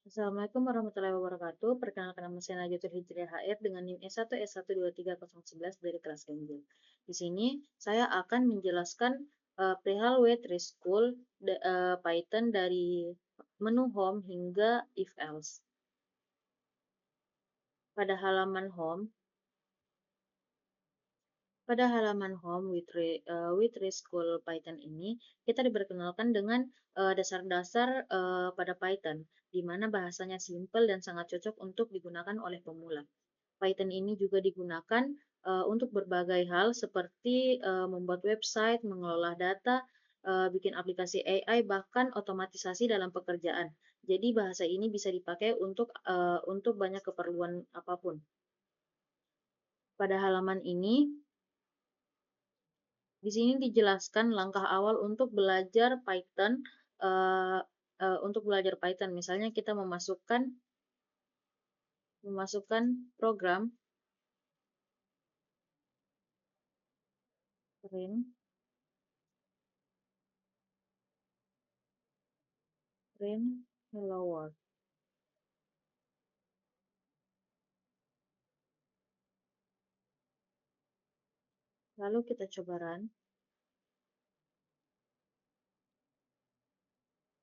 Assalamualaikum warahmatullahi wabarakatuh. Perkenalkan nama saya Najatul Hijriah HR dengan NIM S1S123011 dari kelas Ganjil. Di sini saya akan menjelaskan perihal W3School Python dari menu home hingga if else. Pada halaman home, W3School Python ini kita diperkenalkan dengan dasar-dasar pada Python, di mana bahasanya simple dan sangat cocok untuk digunakan oleh pemula. Python ini juga digunakan untuk berbagai hal seperti membuat website, mengelola data, bikin aplikasi AI, bahkan otomatisasi dalam pekerjaan. Jadi bahasa ini bisa dipakai untuk banyak keperluan apapun. Pada halaman ini, di sini dijelaskan langkah awal untuk belajar Python. Misalnya kita memasukkan program print hello world. Lalu kita coba run.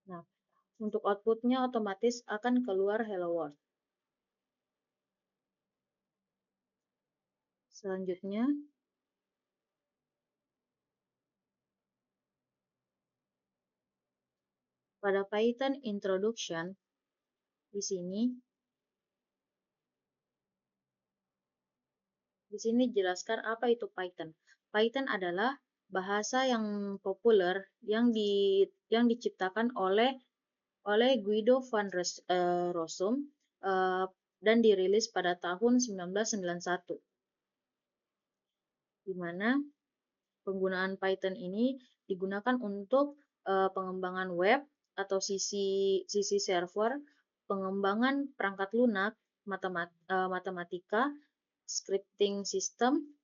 Nah, untuk outputnya otomatis akan keluar hello world. Selanjutnya, pada Python Introduction, di sini dijelaskan apa itu Python. Python adalah bahasa yang populer yang diciptakan oleh Guido van Rossum dan dirilis pada tahun 1991. Di mana penggunaan Python ini digunakan untuk pengembangan web atau sisi server, pengembangan perangkat lunak, matematika, scripting system.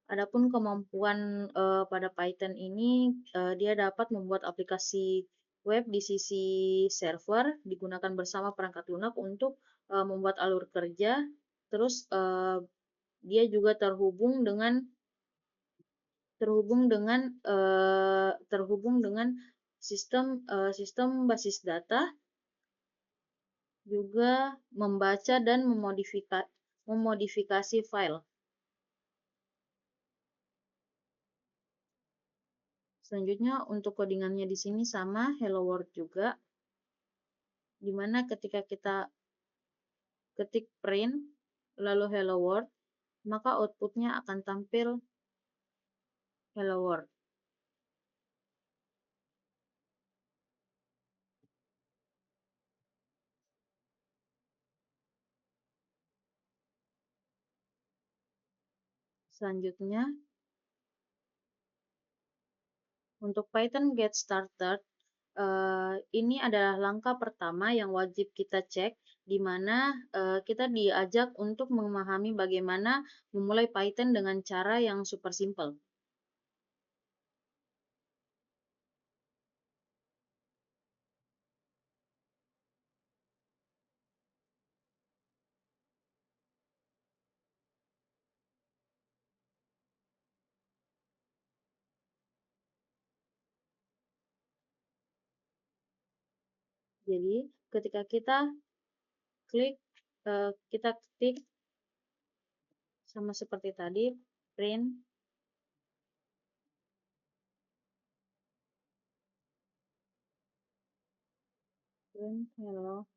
Adapun kemampuan pada Python ini, dia dapat membuat aplikasi web di sisi server, digunakan bersama perangkat lunak untuk membuat alur kerja. Terus dia juga terhubung dengan sistem basis data, juga membaca dan memodifikasi file. Selanjutnya untuk codingannya di sini sama hello world juga, di mana ketika kita ketik print lalu hello world, maka outputnya akan tampil hello world. Selanjutnya, untuk Python get started, ini adalah langkah pertama yang wajib kita cek, di mana kita diajak untuk memahami bagaimana memulai Python dengan cara yang super simple. Jadi, ketika kita ketik sama seperti tadi, print hello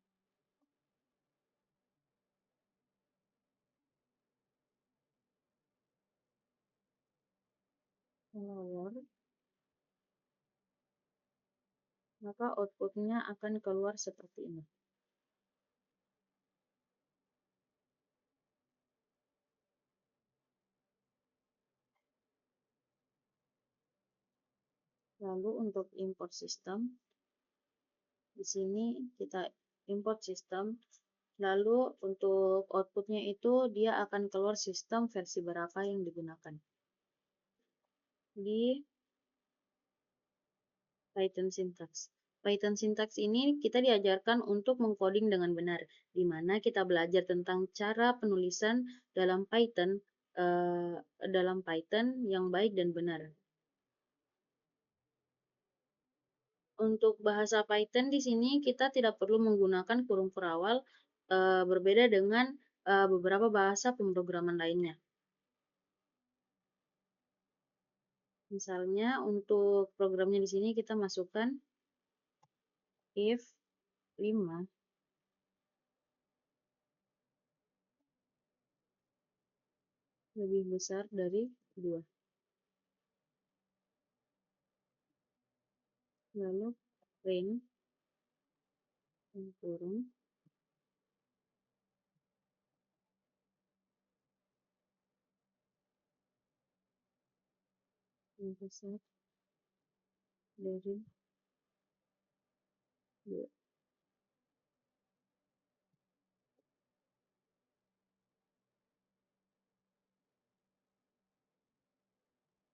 world, maka outputnya akan keluar seperti ini. Lalu untuk import system, di sini kita import system, lalu untuk outputnya itu dia akan keluar sistem versi berapa yang digunakan. Di Python syntax, Python syntax ini kita diajarkan untuk mengcoding dengan benar, di mana kita belajar tentang cara penulisan dalam Python eh, yang baik dan benar. Untuk bahasa Python di sini kita tidak perlu menggunakan kurung perawal, berbeda dengan beberapa bahasa pemrograman lainnya. Misalnya untuk programnya di sini kita masukkan if 5 lebih besar dari 2. Lalu print kurung lebih besar dari 2.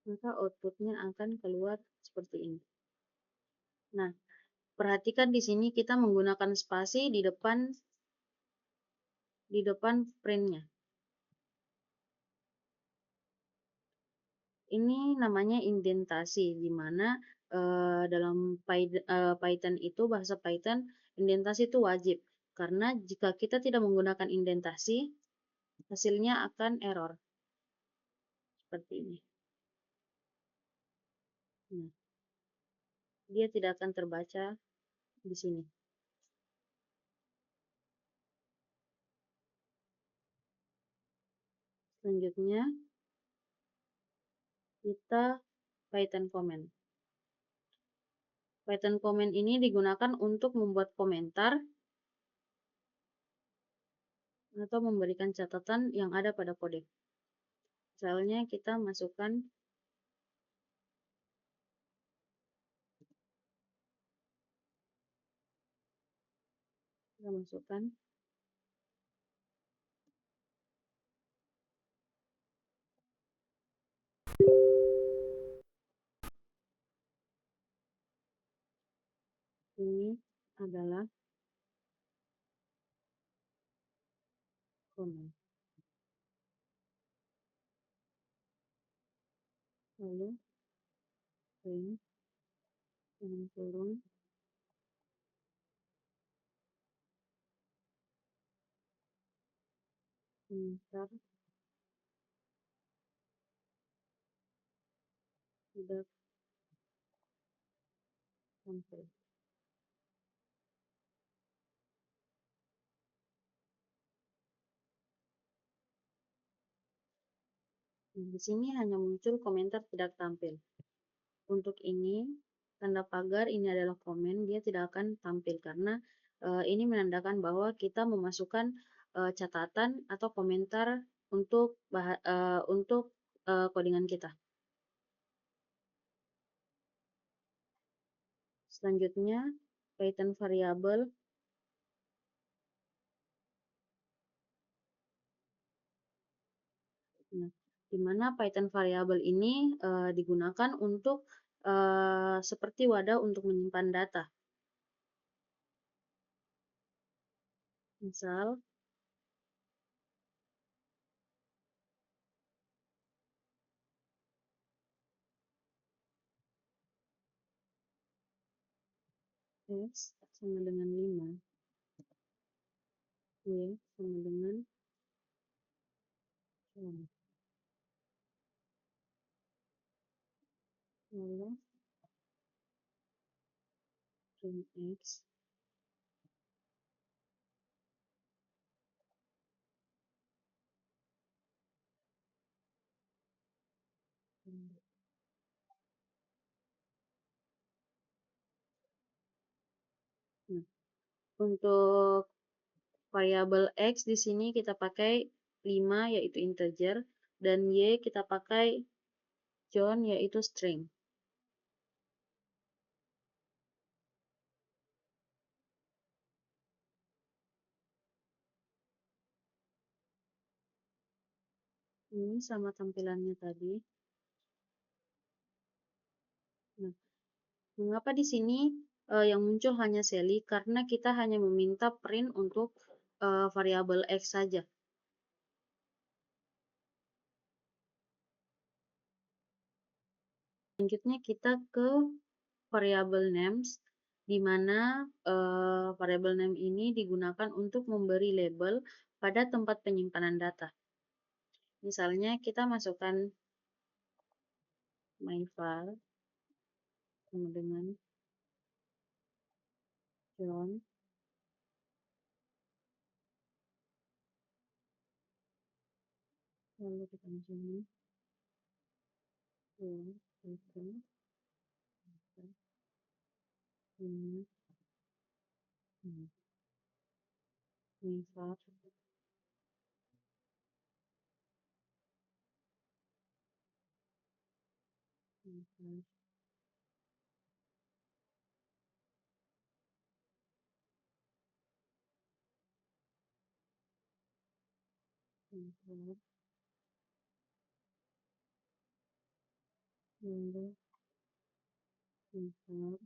Maka outputnya akan keluar seperti ini. Nah, perhatikan di sini kita menggunakan spasi di depan printnya. Ini namanya indentasi, di mana dalam Python itu, bahasa Python, indentasi itu wajib. Karena jika kita tidak menggunakan indentasi, hasilnya akan error. Seperti ini. Nah, dia tidak akan terbaca di sini. Selanjutnya, kita Python comment. Python comment ini digunakan untuk membuat komentar atau memberikan catatan yang ada pada kode. Misalnya kita masukkan ini adalah comment. Lalu print turun komentar sudah sampai. Nah, di sini hanya muncul komentar tidak tampil. Untuk ini, tanda pagar ini adalah komen, dia tidak akan tampil karena ini menandakan bahwa kita memasukkan catatan atau komentar untuk codingan kita. Selanjutnya, Python variable. Nah, di mana Python variable ini digunakan untuk seperti wadah untuk menyimpan data. Misal, X sama dengan 5, Y sama dengan 1. Lalu print X Nah, untuk variabel X di sini kita pakai 5 yaitu integer, dan Y kita pakai John yaitu string. Ini sama tampilannya tadi. Nah, mengapa di sini yang muncul hanya Sally karena kita hanya meminta print untuk variabel X saja. Selanjutnya kita ke variabel names, di mana variabel name ini digunakan untuk memberi label pada tempat penyimpanan data. Misalnya kita masukkan myvar sama dengan John, lalu kita masukkan itu, ini, myvar, myvar, myvar, lalu myvar,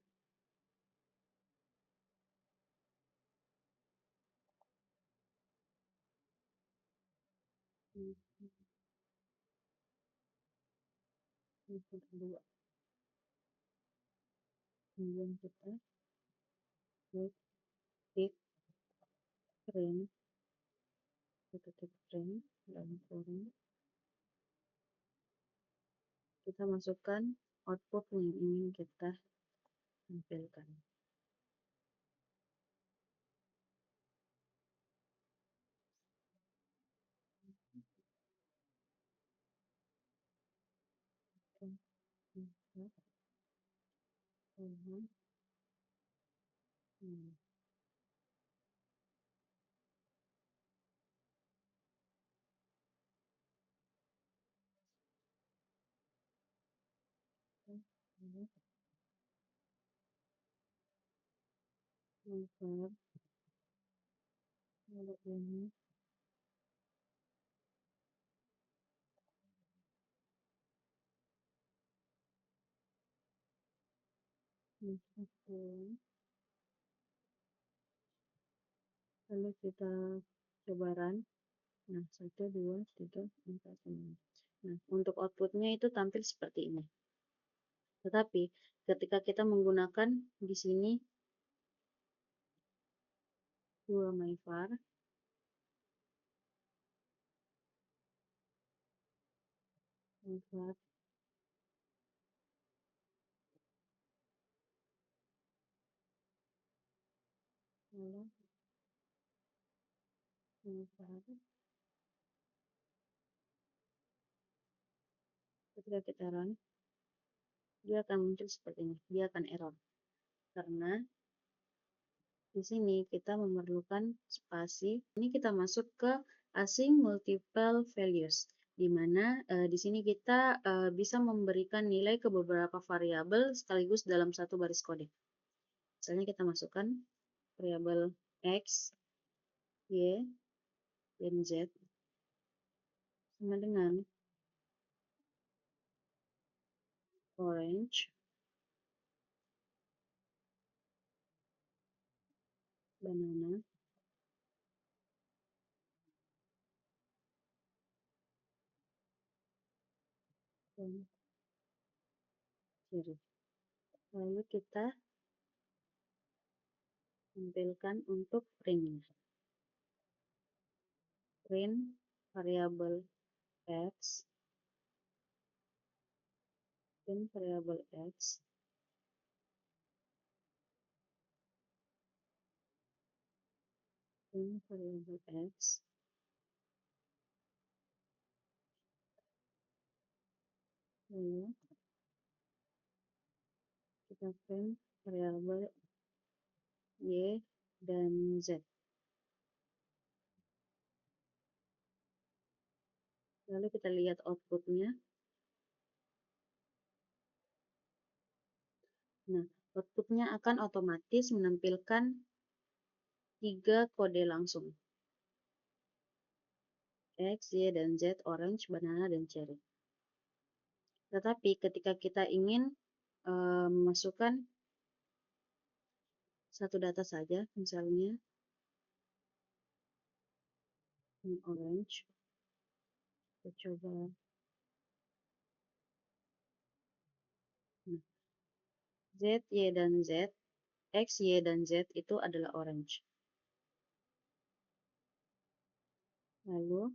kedua, kemudian kita klik print, kita klik print dan print, kita masukkan output yang ingin kita tampilkan. Lalu ini lalu kita coba run. Nah, 1, 2, 3, 4, 5. Nah, untuk outputnya itu tampil seperti ini. Tetapi ketika kita menggunakan di sini dua myvar, myvar, lalu myvar, ketika kita run, dia akan muncul seperti ini. Dia akan error karena di sini kita memerlukan spasi. Ini kita masuk ke async multiple values, di mana di sini kita bisa memberikan nilai ke beberapa variabel sekaligus dalam satu baris kode. Misalnya kita masukkan variabel X, Y, dan Z sama dengan orange, banana, dan cherry. Lalu kita tampilkan untuk print. Print variabel X, print variabel X, print variabel X, lalu kita print variabel Y dan Z. Lalu kita lihat outputnya. Nah, outputnya akan otomatis menampilkan 3 kode langsung. X, Y, dan Z, orange, banana, dan cherry. Tetapi ketika kita ingin memasukkan satu data saja, misalnya ini orange. Kita coba. Nah, Z, Y, dan Z, X, Y, dan Z itu adalah orange. Lalu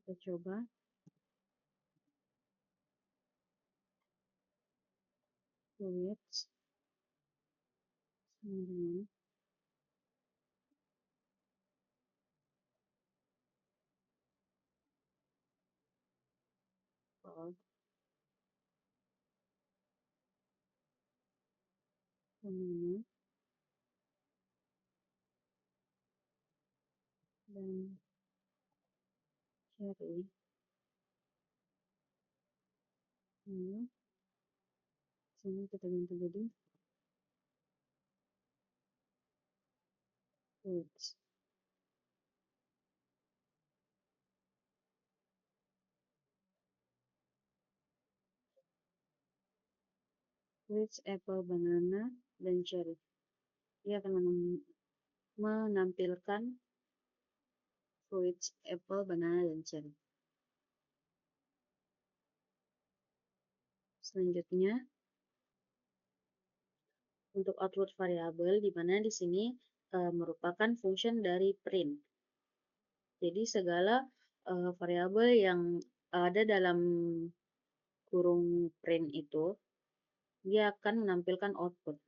kita coba width sama dengan fold sama dengan dan cherry. Lalu sini kita ganti jadi fruits. Fruits, apple, banana, dan cherry. Dia akan menampilkan fruits, apple, banana, dan cherry. Selanjutnya, untuk output variabel, di mana di sini merupakan function dari print. Jadi segala variabel yang ada dalam kurung print itu, dia akan menampilkan output.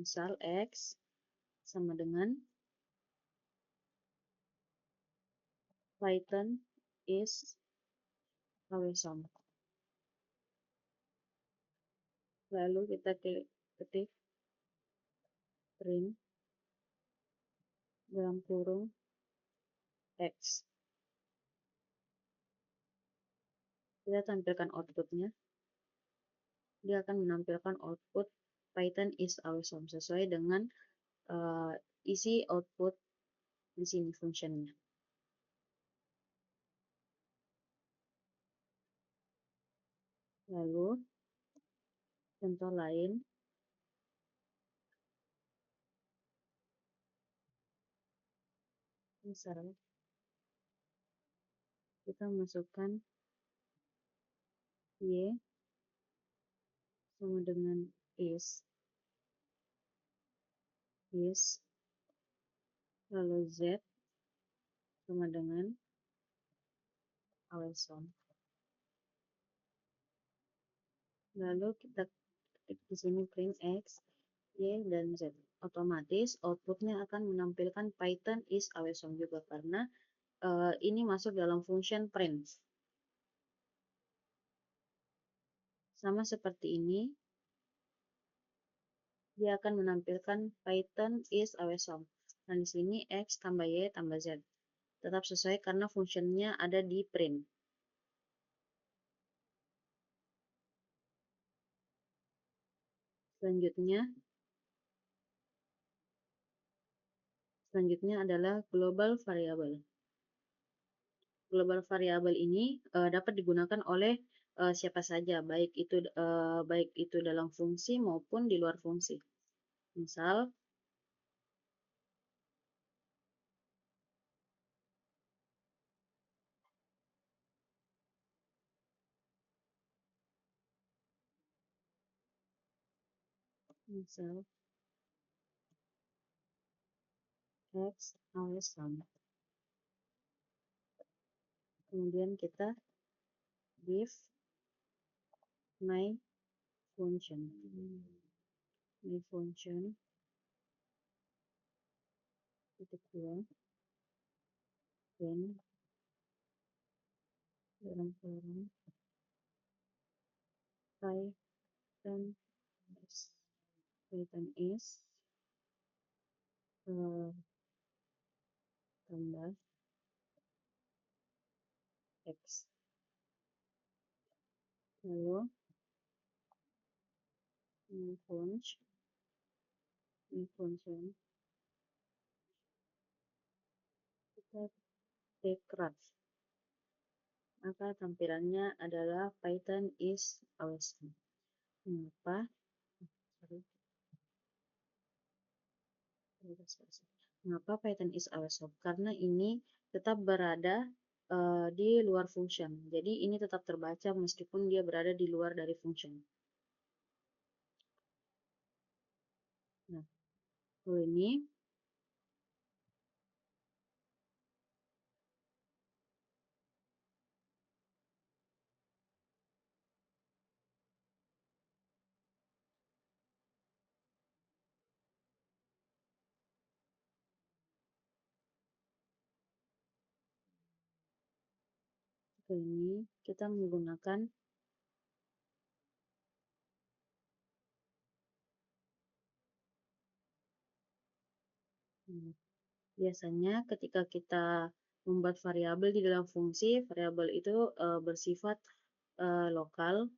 Misal X sama dengan Python is awesome. Lalu kita ketik print dalam kurung X. Kita tampilkan outputnya. Dia akan menampilkan output Python is awesome sesuai dengan isi output di sini functionnya. Lalu contoh lain, misal kita masukkan Y sama dengan is, lalu Z sama dengan awesome. Lalu kita ketik di sini print X, Y, dan Z. Otomatis outputnya akan menampilkan Python is awesome juga karena ini masuk dalam function print. Sama seperti ini, dia akan menampilkan Python is awesome. Dan di sini X tambah Y tambah Z. Tetap sesuai karena fungsinya ada di print. Selanjutnya adalah global variable. Global variable ini dapat digunakan oleh siapa saja, baik itu dalam fungsi maupun di luar fungsi. Misal, X awesome. Kemudian kita give my function. My function titik dua, then dalam kurung Python is tambah X. Lalu my function kita aircraft. Maka tampilannya adalah Python is awesome. Mengapa? Sorry. Mengapa Python is awesome? Karena ini tetap berada di luar function. Jadi ini tetap terbaca meskipun dia berada di luar dari function. Nah, ini kita menggunakan biasanya ketika kita membuat variabel di dalam fungsi, variabel itu bersifat lokal,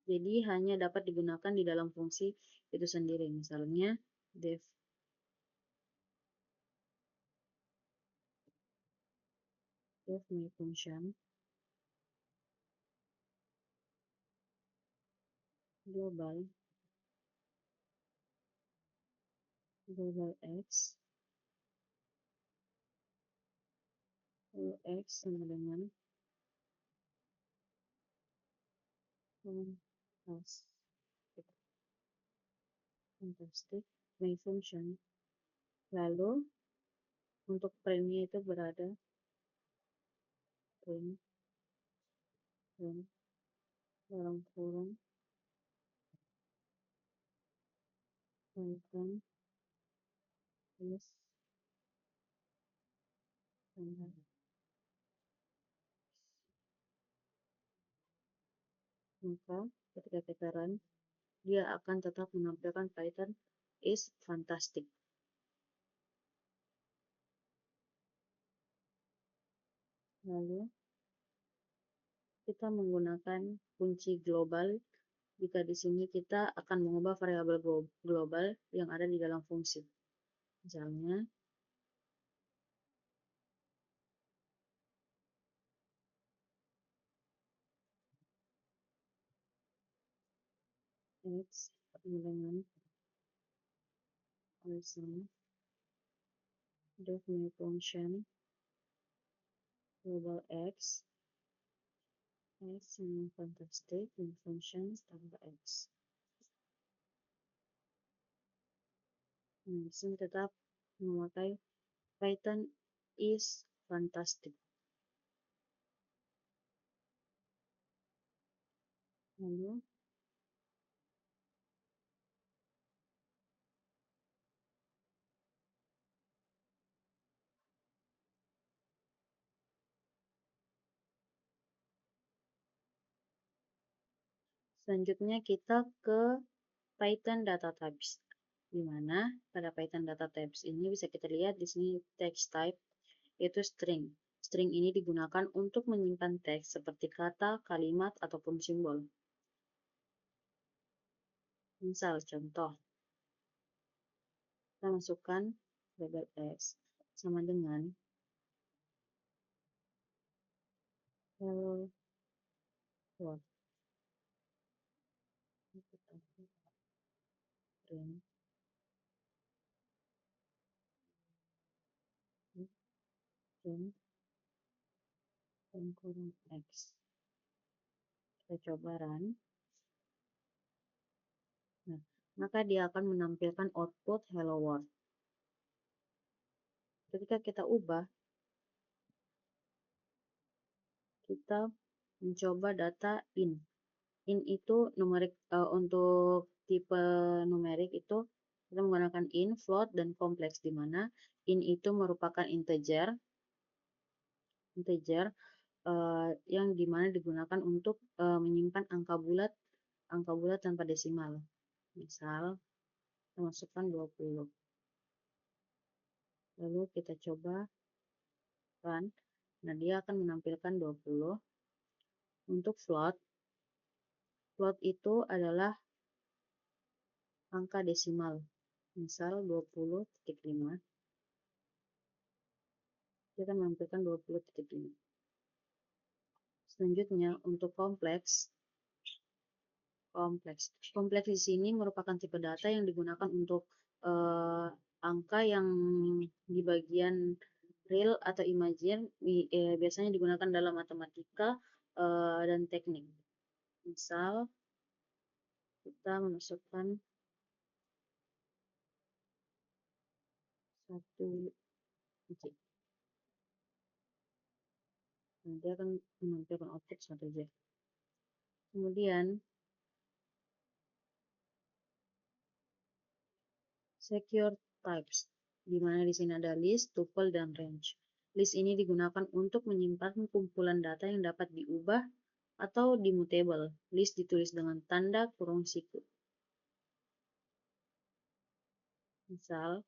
jadi hanya dapat digunakan di dalam fungsi itu sendiri. Misalnya def my function global x sama dengan fantastic my function. Lalu untuk print-nya itu berada print dalam kurung Python is standard. Maka ketika kita run, dia akan tetap menampilkan Python is fantastic. Lalu kita menggunakan kunci global jika di sini kita akan mengubah variabel global yang ada di dalam fungsi. Misalnya x dengan awesome def my function global x sama fantastic my function tambah x. Nah, di sini tetap memakai Python is fantastic. Lalu selanjutnya kita ke Python data types, di mana pada Python data types ini bisa kita lihat di sini text type yaitu string. String ini digunakan untuk menyimpan teks seperti kata, kalimat, ataupun simbol. Misal contoh, kita masukkan label x sama dengan hello world. Print kurung x. Kita coba run. Nah, maka dia akan menampilkan output hello world. Ketika kita ubah, kita mencoba data in. In itu numerik untuk tipe numerik itu kita menggunakan in, float, dan kompleks, di mana in itu merupakan integer yang dimana digunakan untuk menyimpan angka bulat tanpa desimal. Misal kita masukkan 20. Lalu kita coba run. Nah, dia akan menampilkan 20. Untuk float itu adalah angka desimal. Misal 20.5. Dia akan menampilkan 20 titik ini. Selanjutnya, untuk kompleks. Kompleks di sini merupakan tipe data yang digunakan untuk angka yang di bagian real atau imajiner biasanya digunakan dalam matematika dan teknik. Misal, kita memasukkan satu objek. Nanti akan menampilkan objek satu objek. Kemudian, secure types, di mana di sini ada list, tuple, dan range. List ini digunakan untuk menyimpan kumpulan data yang dapat diubah atau dimutable. List ditulis dengan tanda kurung siku. Misal,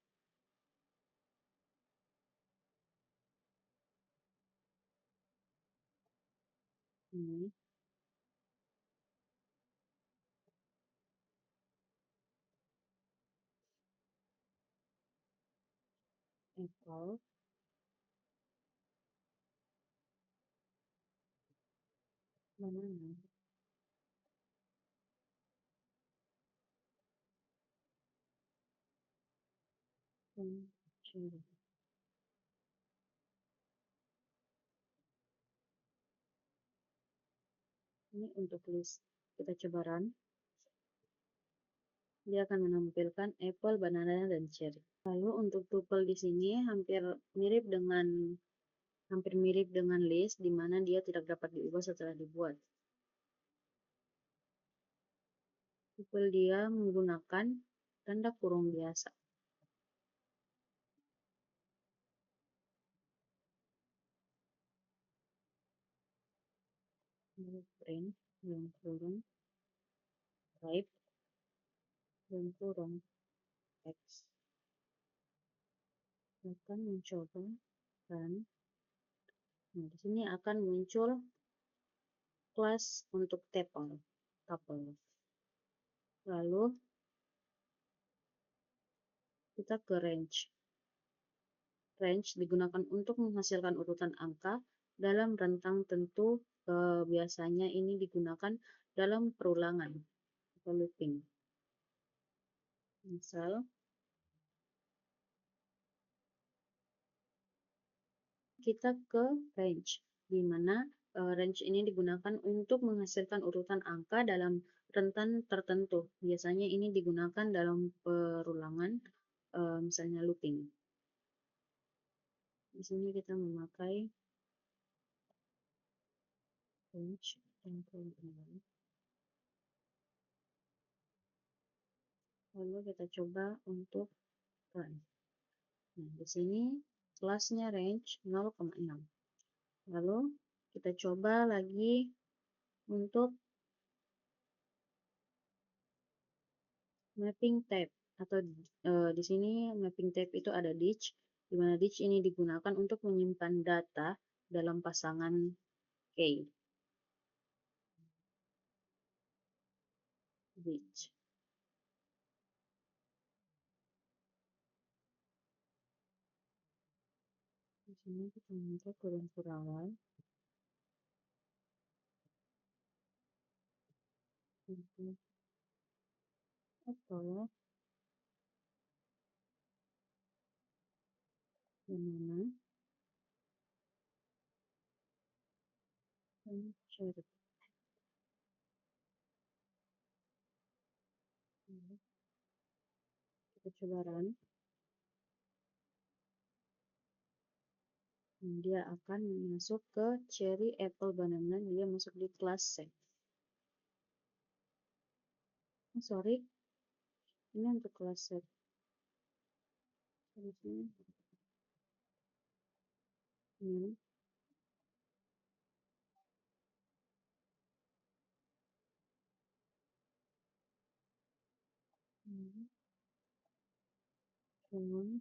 ini apple banana dan cherry. Ini untuk list. Kita coba run. Dia akan menampilkan apple, banana, dan cherry. Lalu untuk tuple di sini hampir mirip dengan list, di mana dia tidak dapat diubah setelah dibuat. Tuple dia menggunakan tanda kurung biasa. Print, yang kurung, type, yang kurung, X. Akan mencoba dan di sini akan muncul kelas untuk tuple. Lalu kita ke range. Range digunakan untuk menghasilkan urutan angka dalam rentang tentu. Biasanya ini digunakan dalam perulangan atau looping. Misal, kita ke range, di mana range ini digunakan untuk menghasilkan urutan angka dalam rentan tertentu. Biasanya ini digunakan dalam perulangan, misalnya looping. Di sini kita memakai range yang kemudian. Lalu kita coba untuk run. Nah, di sini kelasnya range 0,6. Lalu kita coba lagi untuk mapping type, atau di sini mapping type itu ada ditch, di mana ditch ini digunakan untuk menyimpan data dalam pasangan key. Ditch. Di sini kita minta kurung kurangan untuk atau banana dan cherry. Kita coba run. Dia akan masuk ke cherry, apple, banana. Dia masuk di kelas set. Sorry, ini untuk kelas set. Di sini ini cuman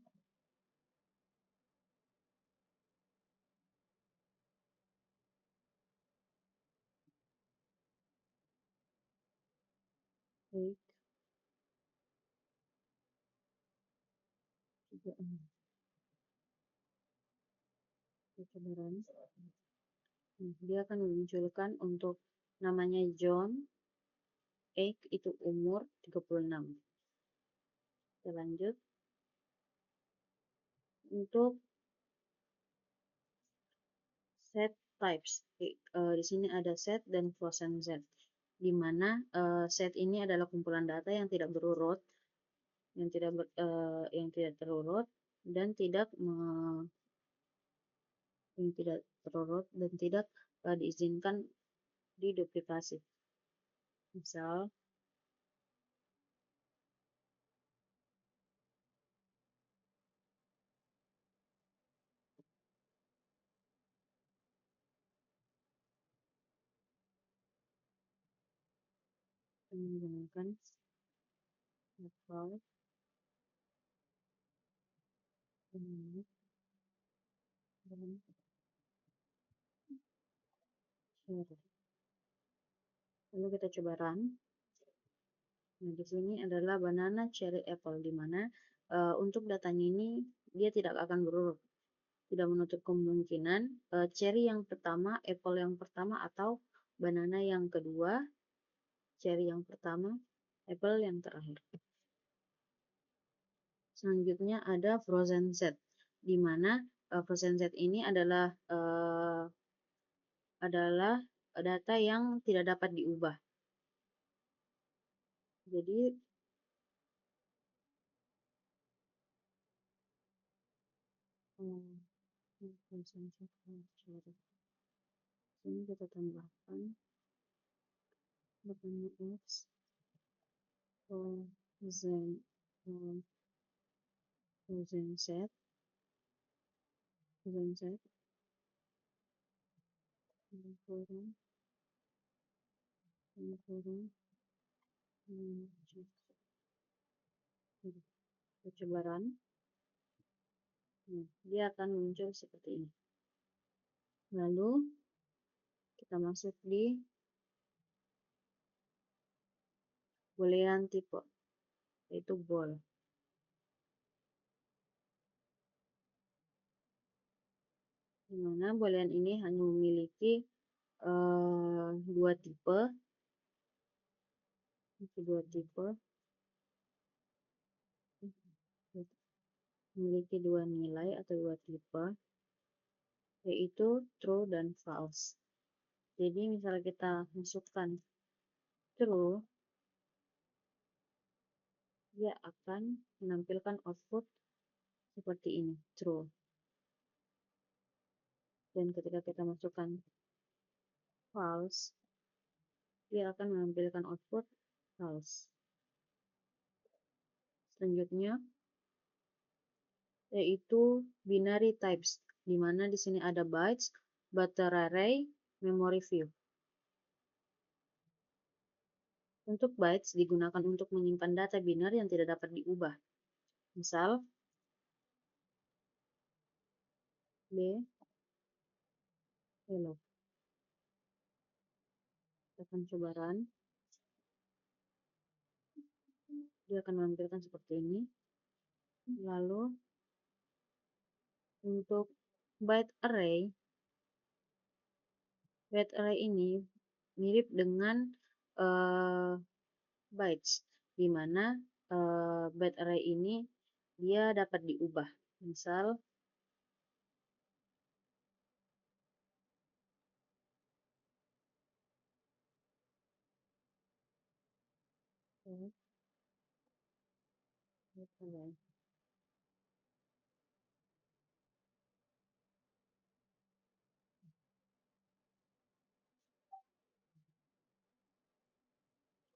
baik juga Persebaran. Dia akan memunculkan untuk namanya John, age itu umur 36. Kita lanjut. Untuk set types, di sini ada set dan frozen set, di mana set ini adalah kumpulan data yang tidak berurut, yang tidak terurut dan tidak diizinkan diduplikasi. Misal menggunakan level dan share. Lalu kita coba run. Nah, di sini adalah banana, cherry, apple, di mana untuk datanya ini dia tidak akan berurut. Tidak menutup kemungkinan cherry yang pertama, apple yang pertama, atau banana yang kedua, cherry yang pertama, apple yang terakhir. Selanjutnya ada frozen set, di mana frozen set ini adalah data yang tidak dapat diubah. Jadi frozen set cherry. Ini kita tambahkan banana x frozen set kurang percobaan. Dia akan muncul seperti ini. Lalu kita masuk di boolean type, yaitu bool. Dimana boolean ini hanya memiliki dua tipe, memiliki dua nilai atau dua tipe, yaitu true dan false. Jadi misalnya kita masukkan true, dia akan menampilkan output seperti ini, true. Dan ketika kita masukkan false, dia akan menampilkan output false. Selanjutnya yaitu binary types, di mana di sini ada bytes, butter array, memory view. Untuk bytes digunakan untuk menyimpan data binar yang tidak dapat diubah. Misal B, hello. Kita akan coba run. Dia akan menampilkan seperti ini. Lalu untuk byte array ini mirip dengan bytes, di mana byte array ini dia dapat diubah. Misal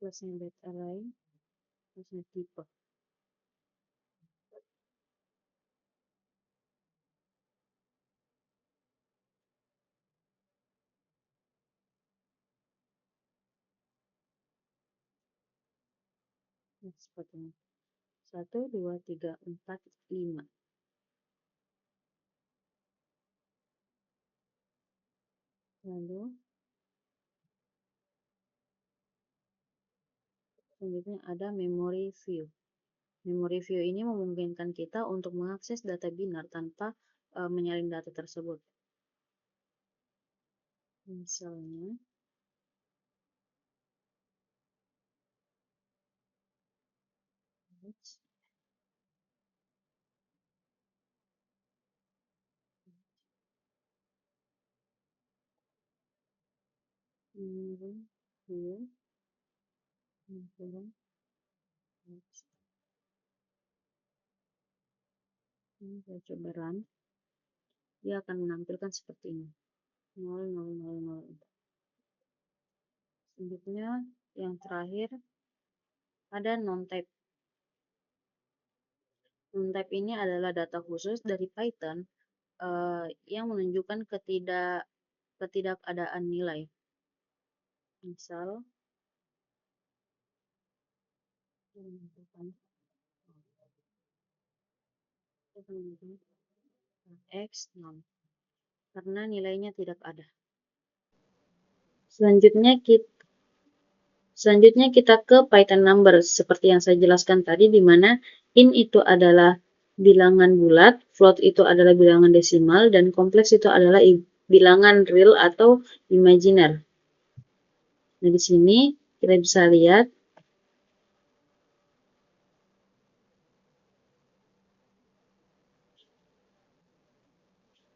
kelasnya byte array, kelasnya tipe. Nah, seperti ini. 1, 2, 3, 4, 5. Lalu selanjutnya ada memory view. Memory view ini memungkinkan kita untuk mengakses data binar tanpa menyalin data tersebut. Misalnya, X, turun, here, turun, X. Ini saya coba run, dia akan menampilkan seperti ini. 0, 0, 0, 0. Selanjutnya, yang terakhir, ada non-type. Non-type ini adalah data khusus dari Python yang menunjukkan ketidakadaan nilai. Misal, X 0, karena nilainya tidak ada. Selanjutnya kita ke Python number, seperti yang saya jelaskan tadi, di mana int itu adalah bilangan bulat, float itu adalah bilangan desimal, dan kompleks itu adalah bilangan real atau imajiner. Nah, di sini kita bisa lihat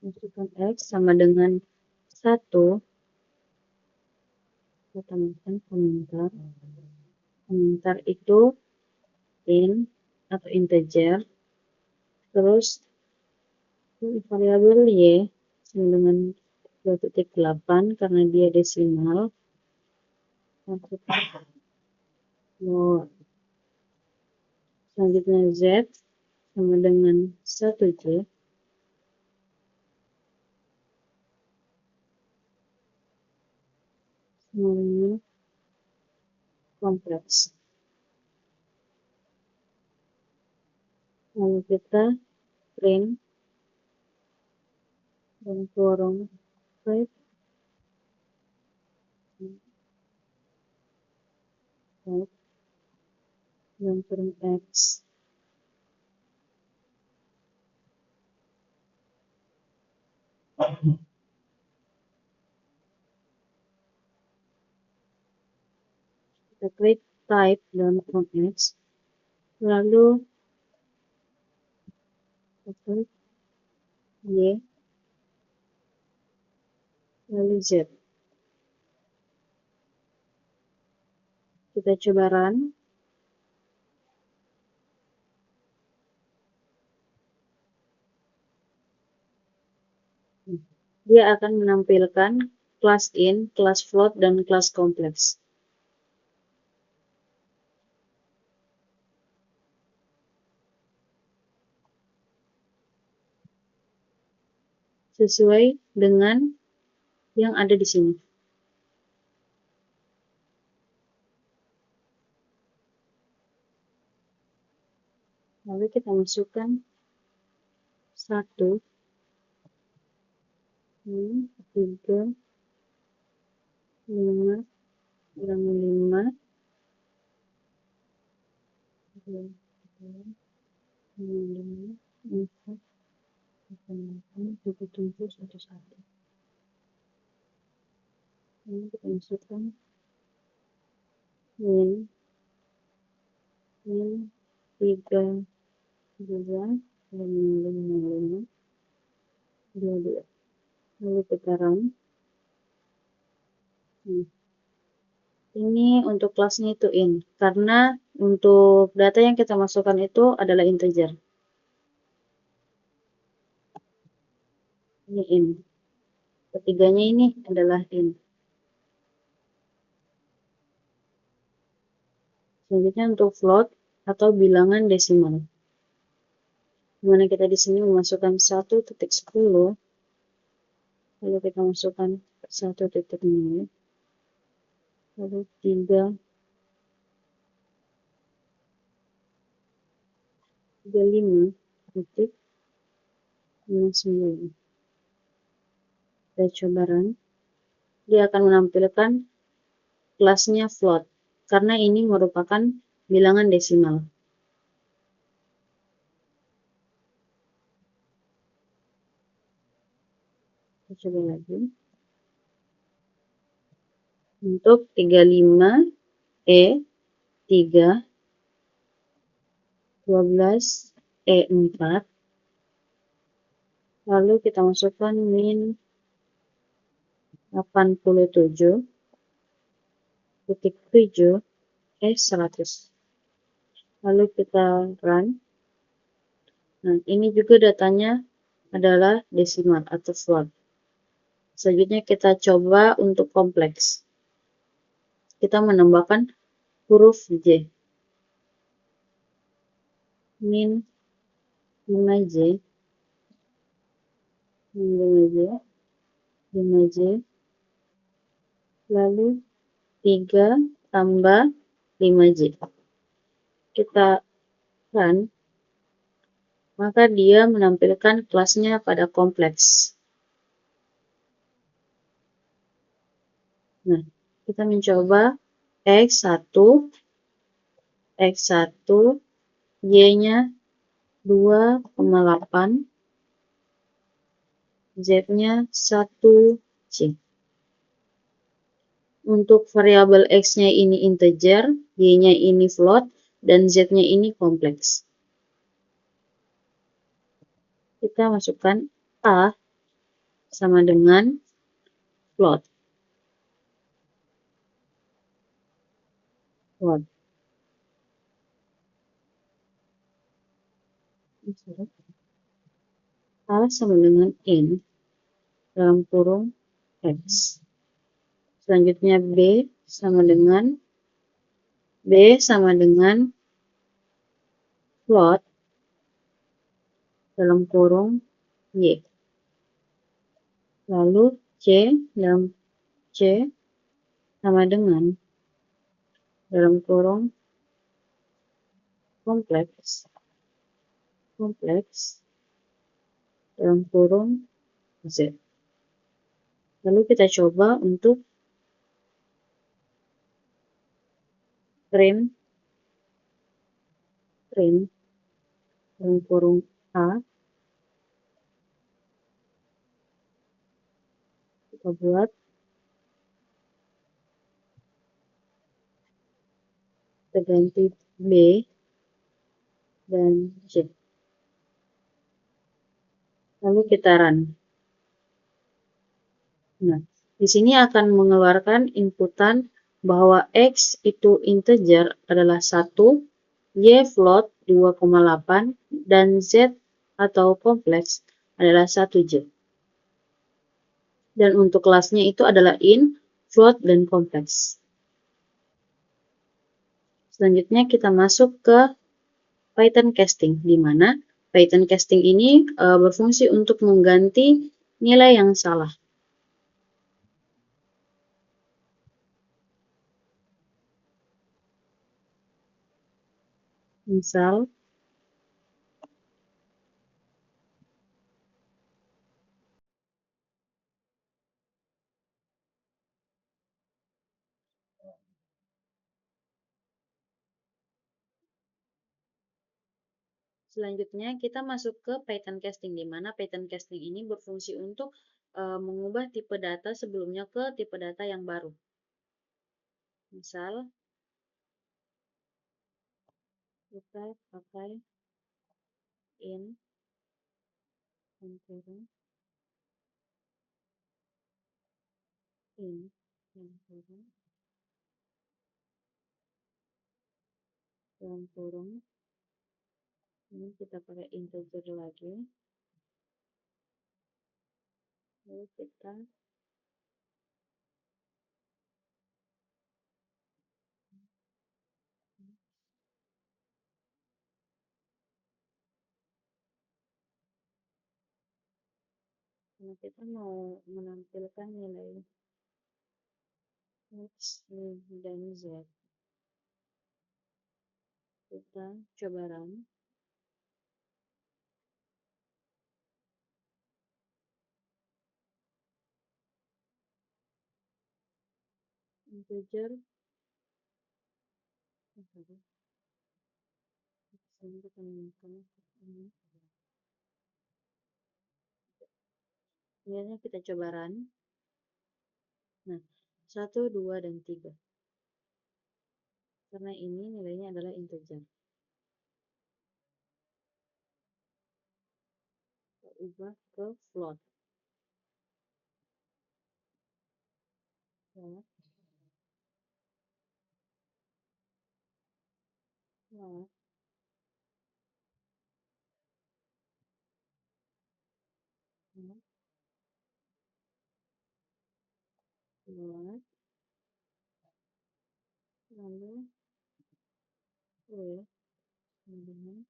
masukkan X sama dengan 1, kita tambahkan komentar. Komentar itu int atau integer, terus variabel y sama dengan 2.8 karena dia desimal. Selanjutnya z sama dengan 1j. Semuanya kompleks. Lalu kita print dan kurung type dan kurung x. Kita klik type dan kurung x, lalu kita klik y, lalu z. Kita coba run. Dia akan menampilkan kelas int, kelas float, dan kelas kompleks. Sesuai dengan yang ada di sini. Lalu kita masukkan 1, 3, 5, 5, 4, 7, 1. Lalu kita masukkan min 3, 2, 5, 2. Lalu kita run. Ini untuk kelasnya itu int, karena untuk data yang kita masukkan itu adalah integer. Ini int. Ketiganya ini adalah int. Selanjutnya untuk float atau bilangan desimal. Dimana kita di sini memasukkan 1.10, lalu kita masukkan 1.0, lalu 3, 35, 9. Kita coba run. Dia akan menampilkan kelasnya float, karena ini merupakan bilangan desimal. Kita coba lagi. Untuk 35 E 3 12 E 4, lalu kita masukkan min 87.7 E 100, lalu kita run. Nah, ini juga datanya adalah desimal atau float. Selanjutnya kita coba untuk kompleks. Kita menambahkan huruf J. Min 5J, min 5J, 5J, lalu 3 tambah 5J. Kita run, maka dia menampilkan kelasnya pada kompleks. Nah, kita mencoba X1, Y-nya 2,8, Z-nya 1C. Untuk variabel X-nya ini integer, Y-nya ini float, dan Z-nya ini kompleks. Kita masukkan A sama dengan float. A sama dengan N dalam kurung X. Selanjutnya B sama dengan float dalam kurung Y. Lalu C sama dengan dalam kurung kompleks dalam kurung Z. Lalu kita coba untuk print dalam kurung A. Kita buat, kita ganti B dan C. Lalu kita run. Nah, di sini akan mengeluarkan inputan bahwa X itu integer adalah 1, Y float 2,8, dan Z atau kompleks adalah 1J. Dan untuk kelasnya itu adalah int, float, dan kompleks. Selanjutnya kita masuk ke Python casting, di mana Python casting ini berfungsi untuk mengganti nilai yang salah. Misal, selanjutnya kita masuk ke Python casting, di mana Python casting ini berfungsi untuk mengubah tipe data sebelumnya ke tipe data yang baru. Misal, kita pakai int yang kurung int yang kurung dalam kurung, ini kita pakai integer lagi, lalu kita karena kita mau menampilkan nilai X, Y, dan Z, kita coba run. Integer ini kita coba run. Nah, 1, 2, dan 3. Karena ini nilainya adalah integer. Kita ubah ke float. Ya. Float. Float. Float. Lalu dengan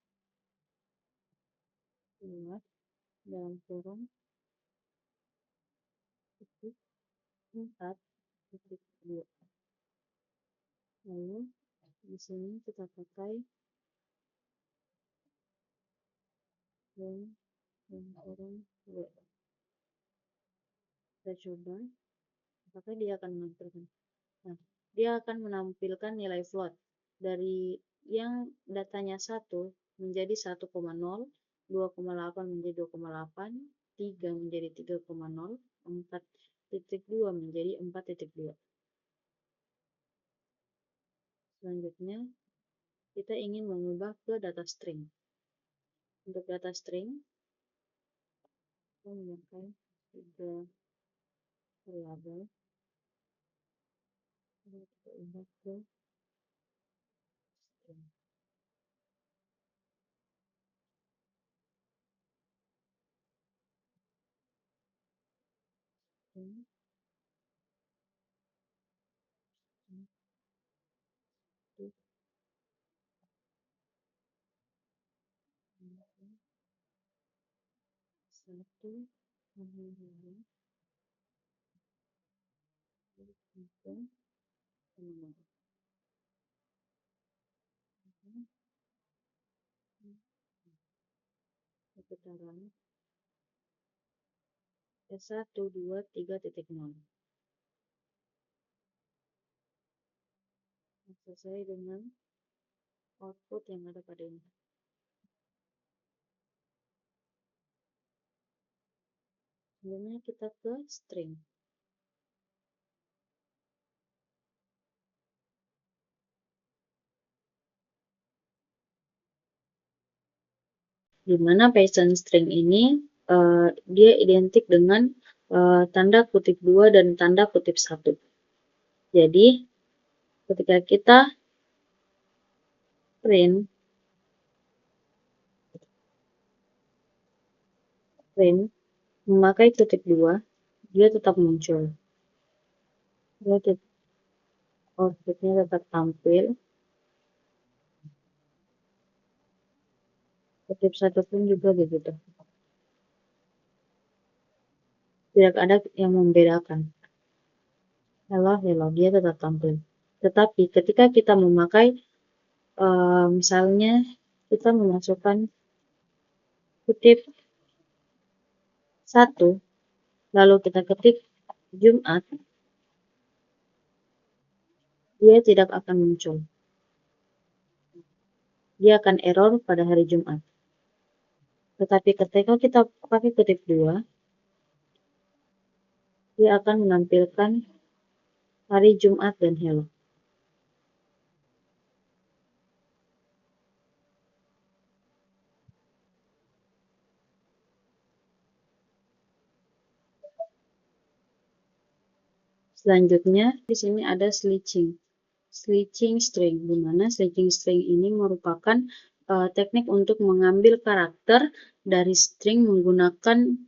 float dalam kurung titik 4,2. Lalu di sini kita pakai dalam kurung W. Kita coba apakah dia akan menampilkan. Nah, dia akan menampilkan nilai float dari yang datanya 1 menjadi 1,0, 2,8 menjadi 2,8, 3 menjadi 3,0, 4,2 menjadi 4,2. Selanjutnya, kita ingin mengubah ke data string. Untuk data string, kita memakai 3 variabel. Kita ubah ke string. String. Satu, putaran S1, 2, 3.0 sesuai dengan output yang ada pada ini. Selanjutnya kita ke string. Di mana Python string ini dia identik dengan tanda kutip 2 dan tanda kutip 1. Jadi ketika kita print memakai kutip 2, dia tetap muncul. Outputnya tetap tampil. Kutip 1 pun juga begitu. Tidak ada yang membedakan. Hello, dia tetap tampil. Tetapi ketika kita memakai, misalnya kita memasukkan kutip 1, lalu kita ketik Jumat, dia tidak akan muncul. Dia akan error pada hari Jumat. Tetapi ketika kita pakai kutip 2, dia akan menampilkan hari Jumat dan hello. Selanjutnya, di sini ada switching string, di mana switching string ini merupakan teknik untuk mengambil karakter dari string menggunakan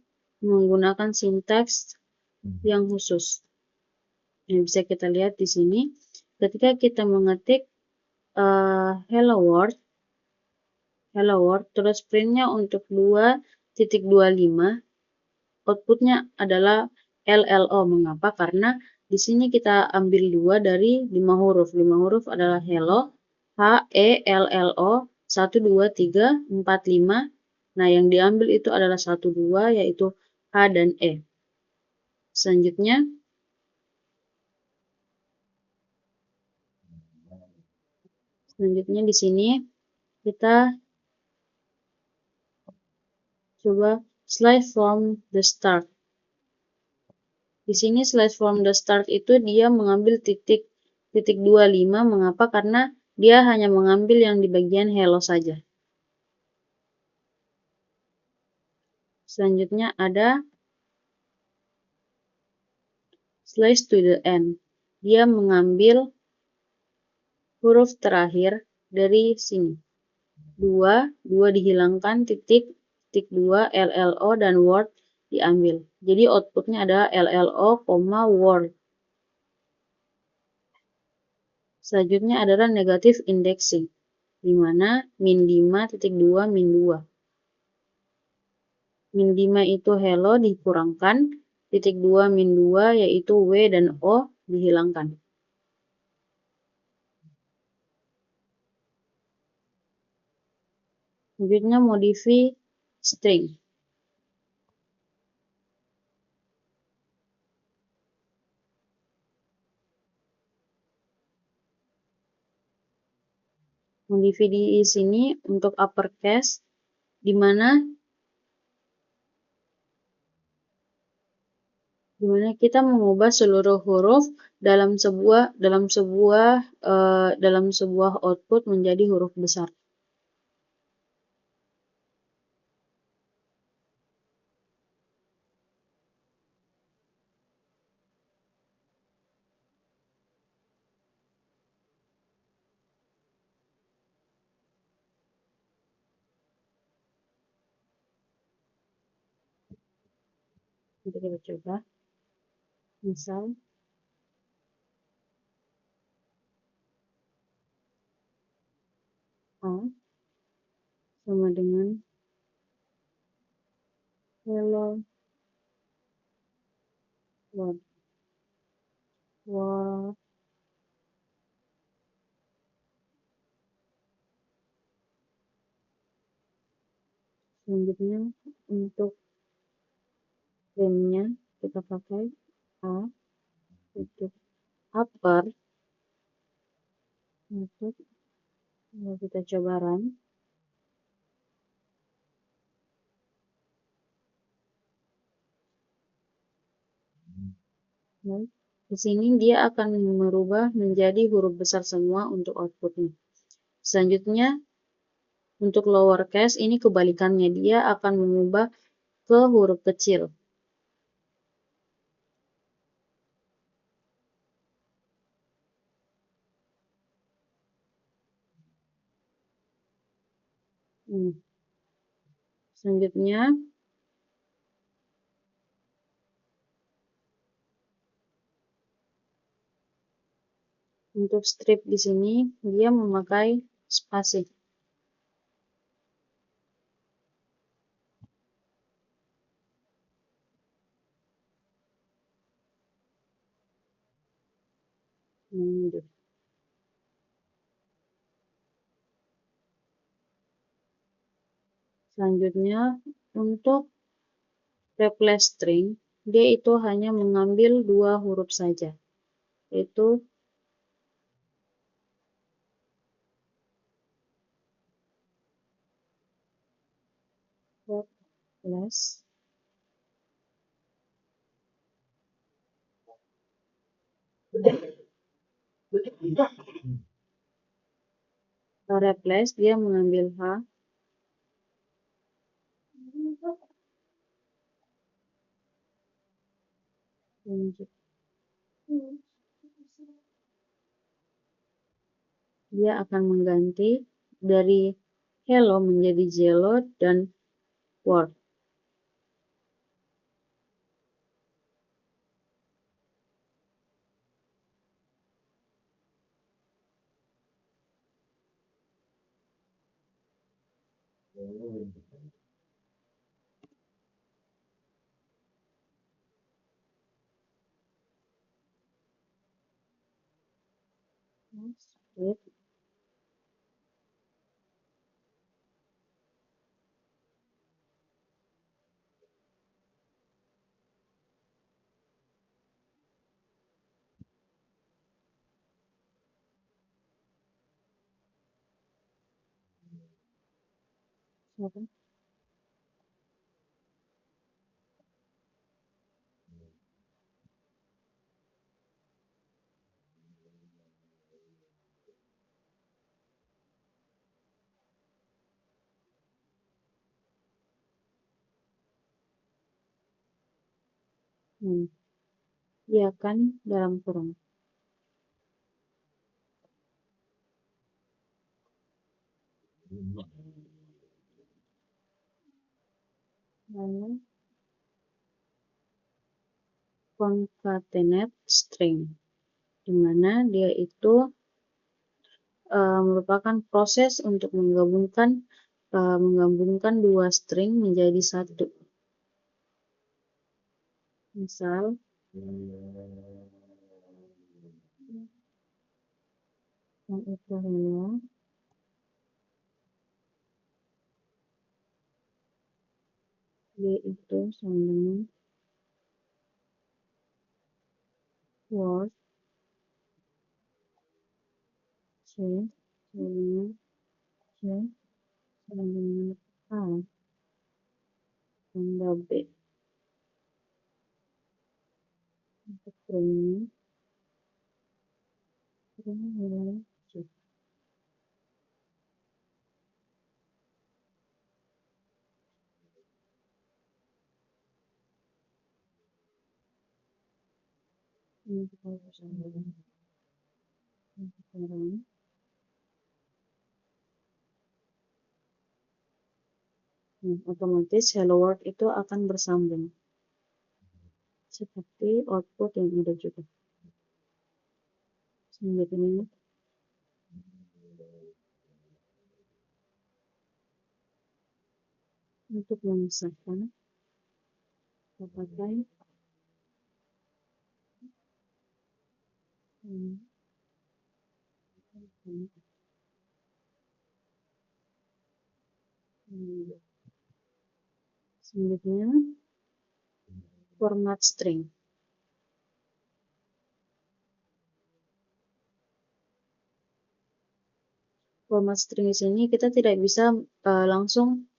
sintaks yang khusus. Yang bisa kita lihat di sini, ketika kita mengetik hello world, terus printnya untuk 2.25, outputnya adalah LLO. Mengapa? Karena di sini kita ambil 2 dari 5 huruf. 5 huruf adalah hello, H, E, L, L, O, 1, 2, 3, 4, 5. Nah, yang diambil itu adalah 1, 2, yaitu H dan E. Selanjutnya, di sini kita coba slide from the start. Di sini slash from the start itu dia mengambil titik 25. Mengapa? Karena dia hanya mengambil yang di bagian hello saja. Selanjutnya ada slash to the end. Dia mengambil huruf terakhir dari sini. 2 dihilangkan, titik 2, LLO dan word diambil. Jadi outputnya adalah LLO, word. Selanjutnya adalah negative indexing, di mana min 5, titik 2, min 2. Min 5 itu hello dikurangkan, titik 2, min 2 yaitu W dan O dihilangkan. Selanjutnya modify string. Modify di sini untuk uppercase, di mana kita mengubah seluruh huruf dalam sebuah output menjadi huruf besar. Nanti kita coba. Misal A sama dengan hello world. Wow. Selanjutnya untuk remnya kita pakai A untuk upper. Untuk kita coba run. Nah, di sini dia akan merubah menjadi huruf besar semua untuk outputnya. Selanjutnya untuk lowercase ini kebalikannya, dia akan mengubah ke huruf kecil. Selanjutnya untuk strip di sini dia memakai spasi. Selanjutnya untuk replace string, dia itu hanya mengambil 2 huruf saja, yaitu replace dia mengambil H. Dia akan mengganti dari hello menjadi jello dan word. Biarkan dalam kurung. Lalu concatenate string, di mana dia itu merupakan proses untuk menggabungkan dua string menjadi satu. Misal, yang itu hello, D itu sama dengan word, C sama dengan C sama dengan A, tanda B. Untuk stringnya, adalah C. Ini kita bisa lihat sekarang. Otomatis hello world itu akan bersambung seperti output yang ada juga. Selanjutnya, untuk memisahkan, kita pakai selanjutnya format string. Format string di sini kita tidak bisa langsung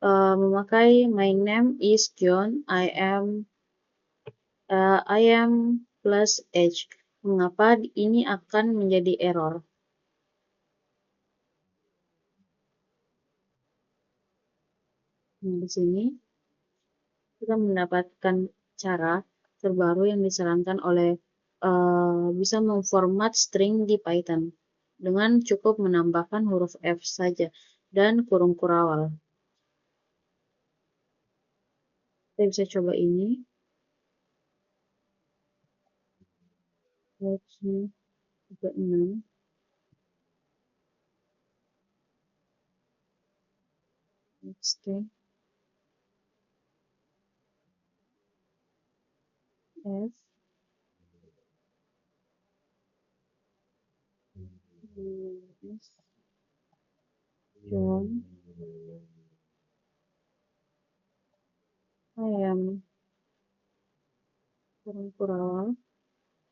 memakai my name is John, I am plus age. Mengapa ini akan menjadi error? Nah, di sini kita mendapatkan cara terbaru yang disarankan oleh bisa memformat string di Python dengan cukup menambahkan huruf F saja dan kurung kurawal. Kita bisa coba ini. H-nya 36. Next, F, John, I am kurung kurawal,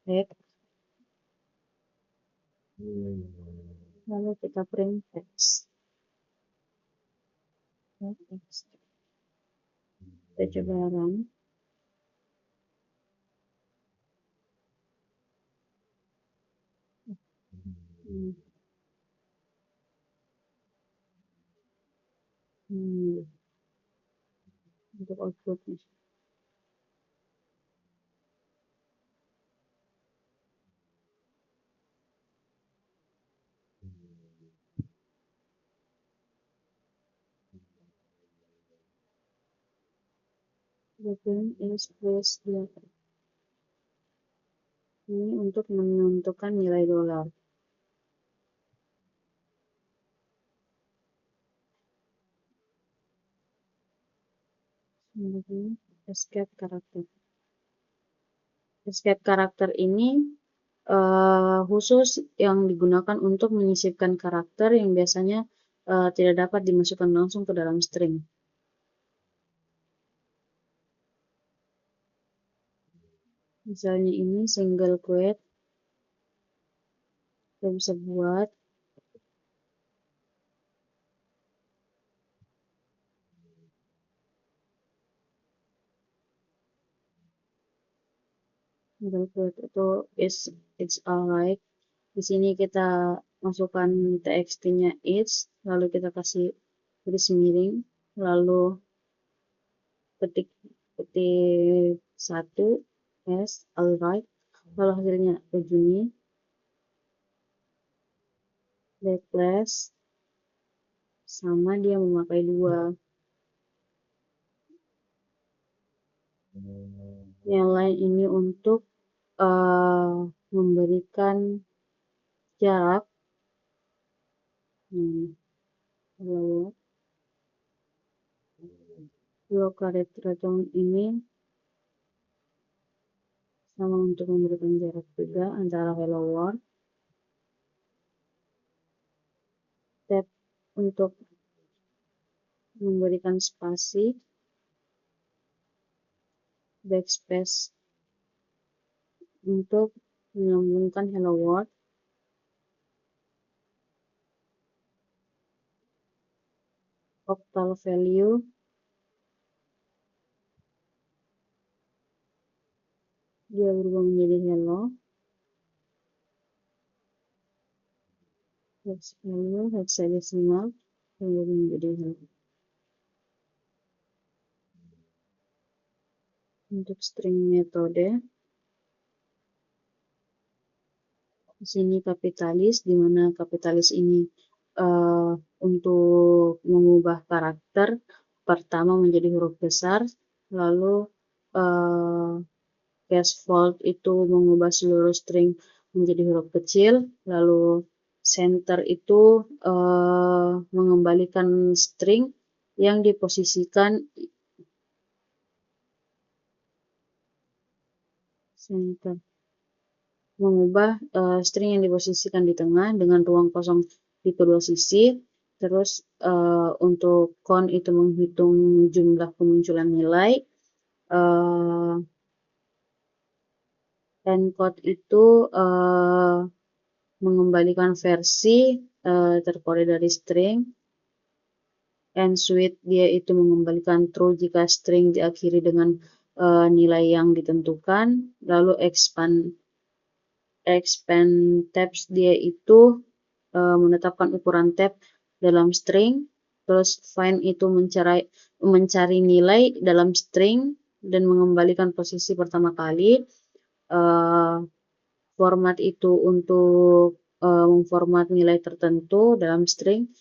X, lalu kita print text. Kita coba run. Untuk outputnya. The print is place $. Ini untuk menentukan nilai dolar. Escape karakter. Escape karakter ini khusus yang digunakan untuk menyisipkan karakter yang biasanya tidak dapat dimasukkan langsung ke dalam string. Misalnya ini single quote, kita bisa buat single quote itu it's alright. Di sini kita masukkan txt-nya it's, lalu kita kasih garis miring, lalu ketik 1, yes, alright. Lalu hasilnya begini, backlash sama dia memakai 2. Yang lain ini untuk memberikan jarak. Lalu dua karet rectangle ini sama untuk memberikan jarak juga antara hello world. Tab untuk memberikan spasi, backspace untuk menyambungkan hello world, octal value dia berubah menjadi hello, hex value hexadecimal berubah menjadi hello. Untuk string metode di sini kapitalis, di mana kapitalis ini untuk mengubah karakter pertama menjadi huruf besar, lalu casfold itu mengubah seluruh string menjadi huruf kecil, lalu center itu mengembalikan string yang diposisikan center mengubah string yang diposisikan di tengah dengan ruang kosong di kedua sisi. Terus untuk count itu menghitung jumlah kemunculan nilai. Encode itu mengembalikan versi terkode dari string. Endswitch dia itu mengembalikan true jika string diakhiri dengan nilai yang ditentukan. Lalu expand tabs dia itu menetapkan ukuran tab dalam string. Terus find itu mencari nilai dalam string dan mengembalikan posisi pertama kali. Format itu untuk memformat nilai tertentu dalam string.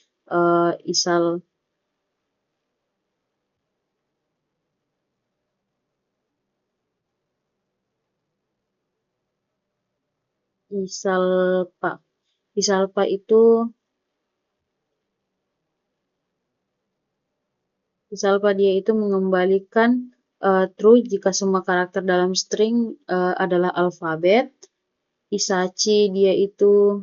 Isalpa itu dia itu mengembalikan true jika semua karakter dalam string adalah alfabet. Isachi dia itu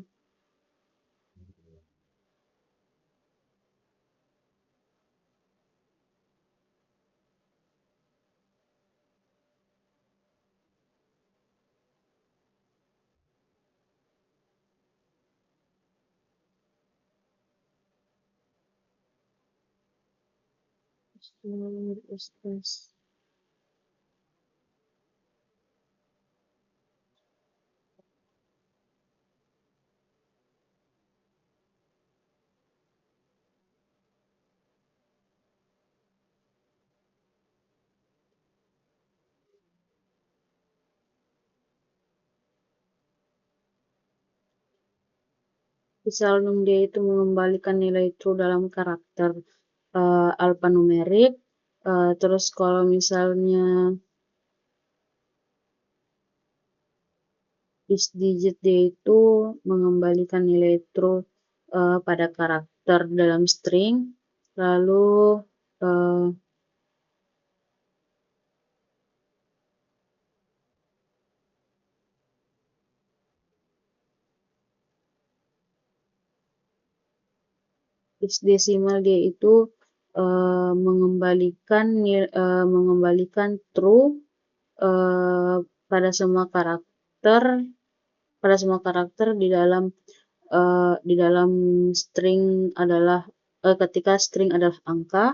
Isalnum dia itu mengembalikan nilai true dalam karakter alphanumerik. Terus kalau misalnya isDigit dia itu mengembalikan nilai true pada karakter dalam string. Lalu hexadecimal dia itu mengembalikan true pada semua karakter di dalam string adalah ketika string adalah angka.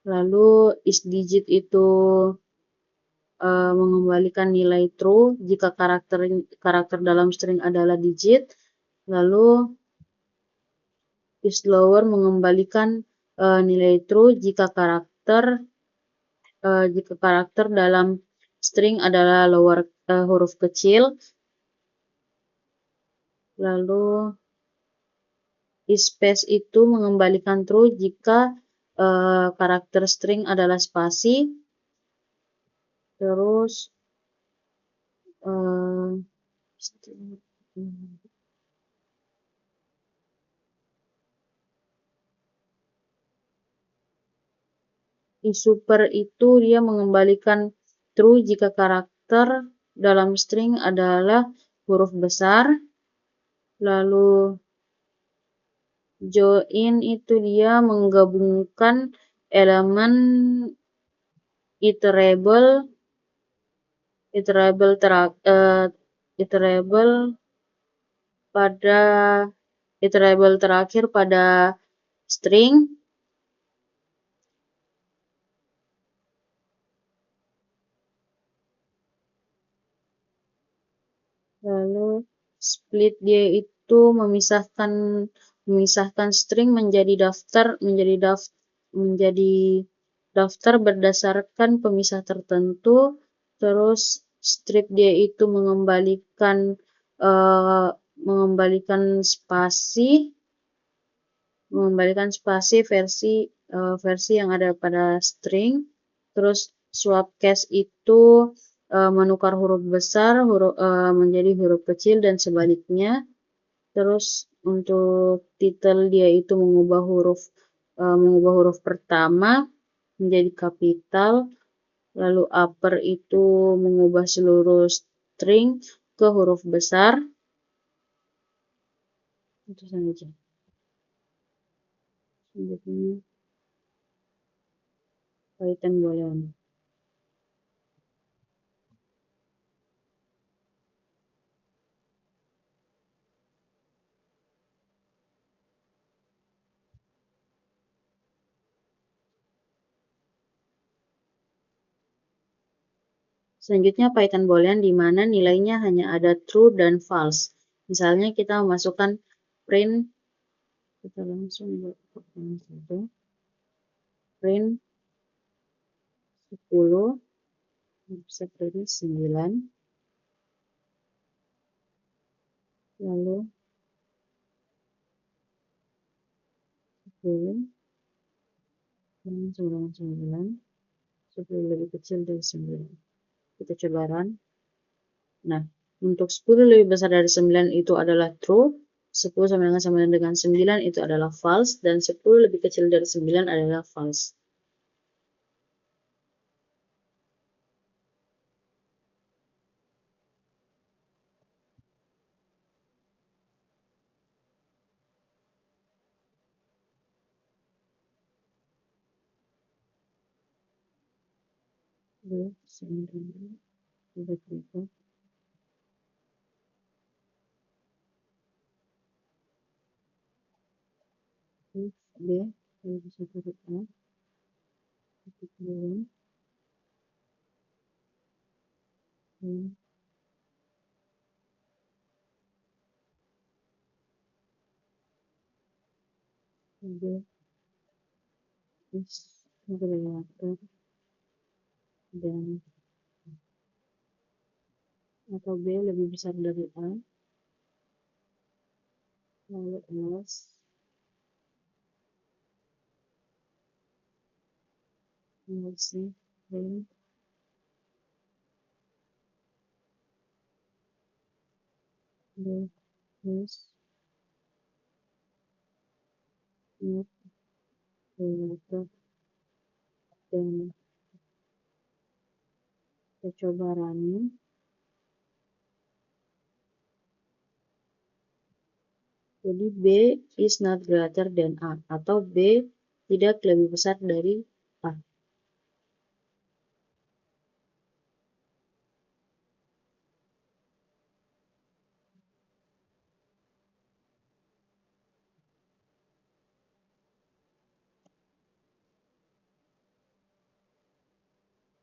Lalu isDigit itu mengembalikan nilai true jika karakter dalam string adalah digit. Lalu isLower mengembalikan nilai true jika karakter dalam string adalah huruf kecil, lalu ispace itu mengembalikan true jika karakter string adalah spasi, terus isuper itu dia mengembalikan true jika karakter dalam string adalah huruf besar, lalu join itu dia menggabungkan elemen iterable terakhir pada string, lalu split dia itu memisahkan string menjadi daftar berdasarkan pemisah tertentu, terus strip dia itu mengembalikan spasi versi yang ada pada string, terus swap case itu menukar huruf besar menjadi huruf kecil dan sebaliknya, terus untuk title dia itu mengubah huruf pertama menjadi kapital, lalu upper itu mengubah seluruh string ke huruf besar. Itu saja. Selanjutnya Python boolean. Selanjutnya Python boolean di mana nilainya hanya ada true dan false. Misalnya kita memasukkan print, kita langsung buat satu, print 10, bisa print 9, lalu 10, 9, 10 lebih kecil dari 9. Kita coba run. Nah, untuk 10 lebih besar dari 9 itu adalah true, 10 sama dengan 9 itu adalah false, dan 10 lebih kecil dari 9 adalah false. B, bisa huruf A, titik dua, B, is agregator, dan atau B lebih besar dari A, lalu else, C, print, B, is not agregator, dan kita coba running. Jadi B is not greater than A, atau B tidak lebih besar dari A.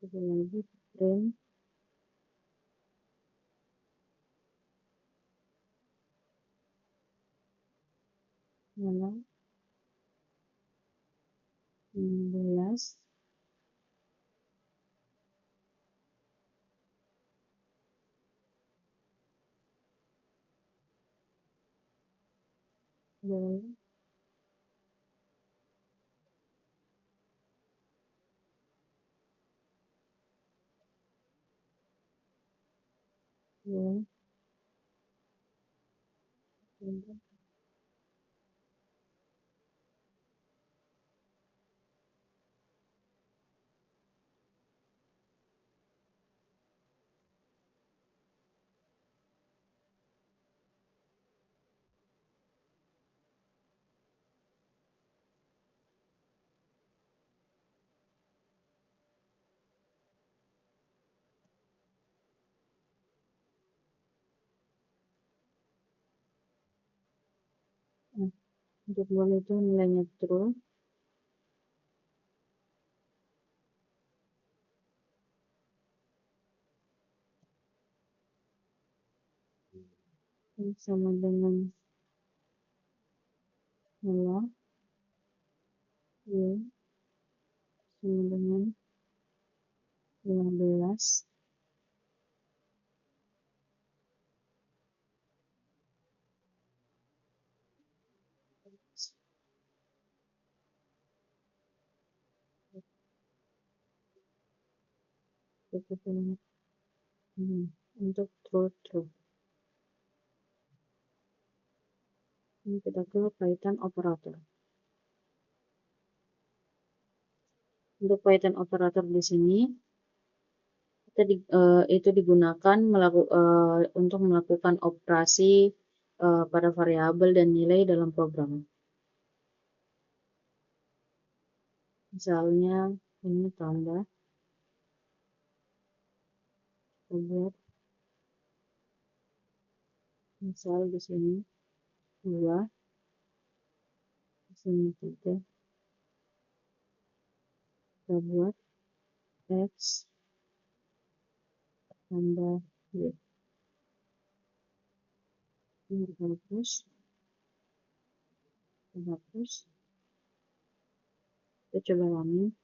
Kita lagi print mana 16, Lalu, ya, lalu, nah, untuk bool itu nilainya true, ini sama dengan nol, y sama dengan 15, cukup ini. Untuk true. Ini kita ke Python operator. Untuk Python operator di sini itu digunakan untuk melakukan operasi pada variabel dan nilai dalam program. Misalnya ini tambah, buat misal di sini 2, di sini 3, kita buat x tambah y. Ini kita hapus, kita coba ulangi.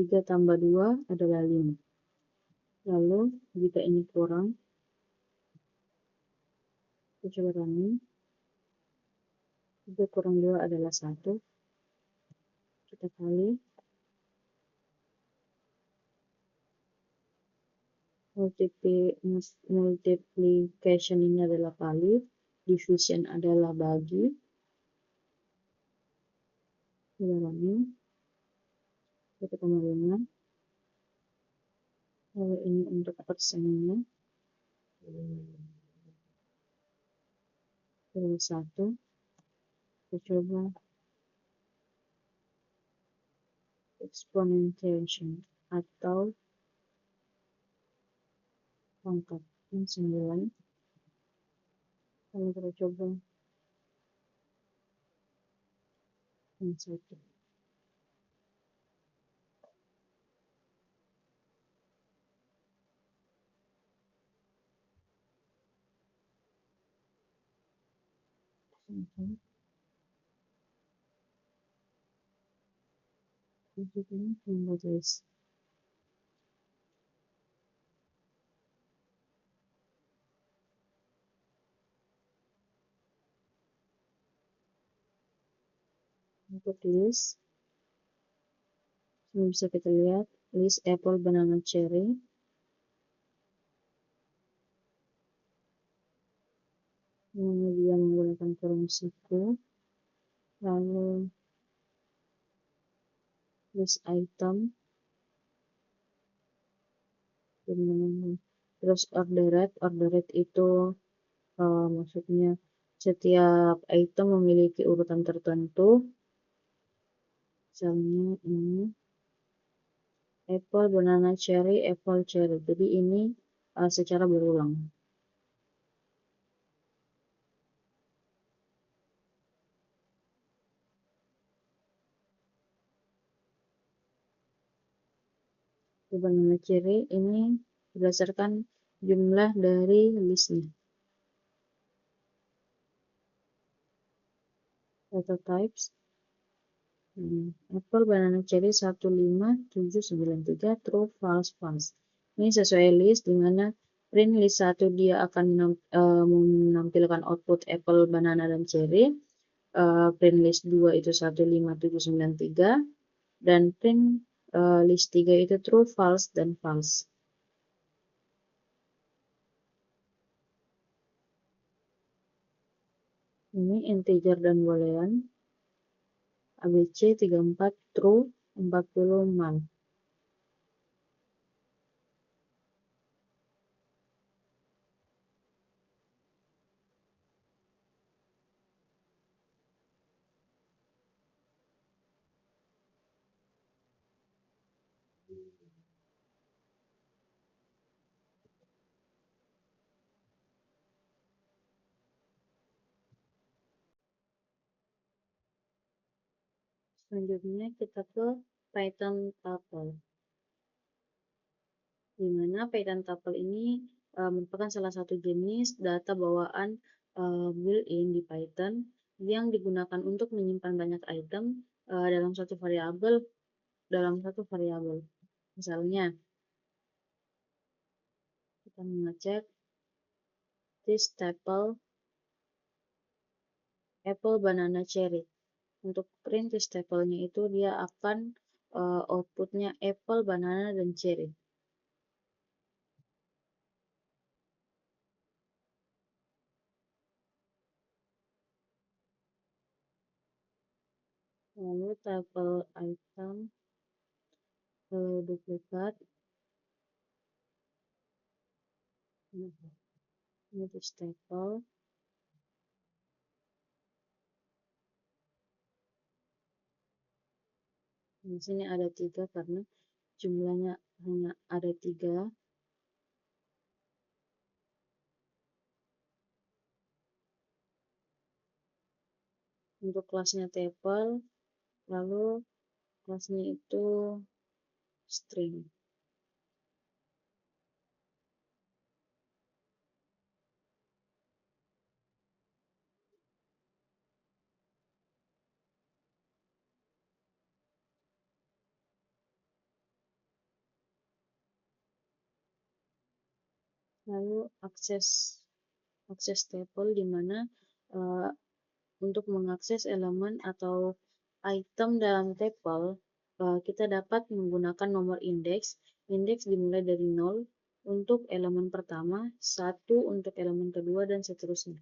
3 tambah 2 adalah 5. Lalu jika ini kurang, kita coba ulangi. 3 kurang 2 adalah 1. Kita kali. Multiplication ini adalah kali. Division adalah bagi. Kita ulangi. 1 tambah 5. Lalu ini untuk persennya. Adalah 1. Kita coba exponentiation atau pangkat. Ini 9. Lalu kita coba yang 1. Ini tambah tulis. Untuk list, ini bisa kita lihat list apple, banana, cherry. Kemudian menggunakan form siku. Lalu list item. Terus ordered itu maksudnya setiap item memiliki urutan tertentu. Misalnya ini apple, banana, cherry, apple, cherry. Jadi ini secara berulang. Banana, cherry ini berdasarkan jumlah dari listnya. Data types. Apple, banana, cherry 15793 true, false. Ini sesuai list di mana Print list 1 dia akan menampilkan output apple, banana, dan cherry. Print list 2 itu 15793, dan print list 3 itu true, false, dan false. Ini integer dan boolean. ABC 34 true, 40 null. Selanjutnya kita ke Python tuple. Di mana Python tuple ini merupakan salah satu jenis data bawaan built-in di Python yang digunakan untuk menyimpan banyak item dalam satu variabel. Misalnya, kita mengecek this tuple apple, banana, cherry. Untuk print this tuple-nya itu dia akan outputnya apple, banana, dan cherry. Lalu tuple item duplikat, ini this tuple. Di sini ada 3 karena jumlahnya hanya ada 3. Untuk kelasnya tuple, lalu kelasnya itu string. Lalu akses tuple di mana untuk mengakses elemen atau item dalam tuple kita dapat menggunakan nomor indeks. Indeks dimulai dari 0 untuk elemen pertama, 1 untuk elemen kedua, dan seterusnya.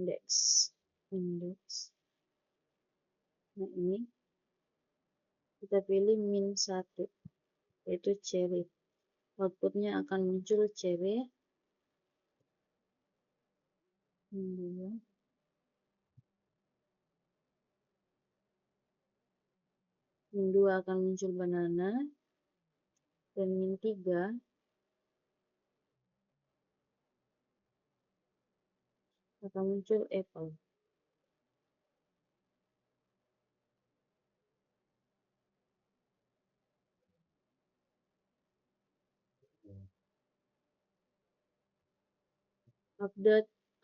Indeks. Nah, ini kita pilih min 1, yaitu cherry. Outputnya akan muncul cherry. Min 2 akan muncul banana, dan min 3 akan muncul apple.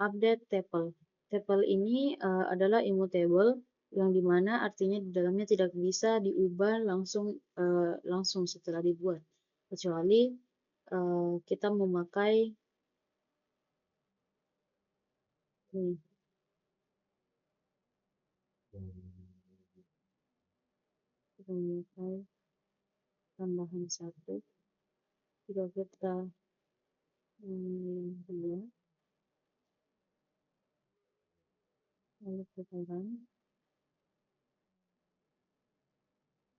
Update tuple. Tuple ini adalah immutable, yang dimana artinya di dalamnya tidak bisa diubah langsung setelah dibuat, kecuali kita memakai ini. Kita memakai tambahan 1, jika kita dua, lalu kita run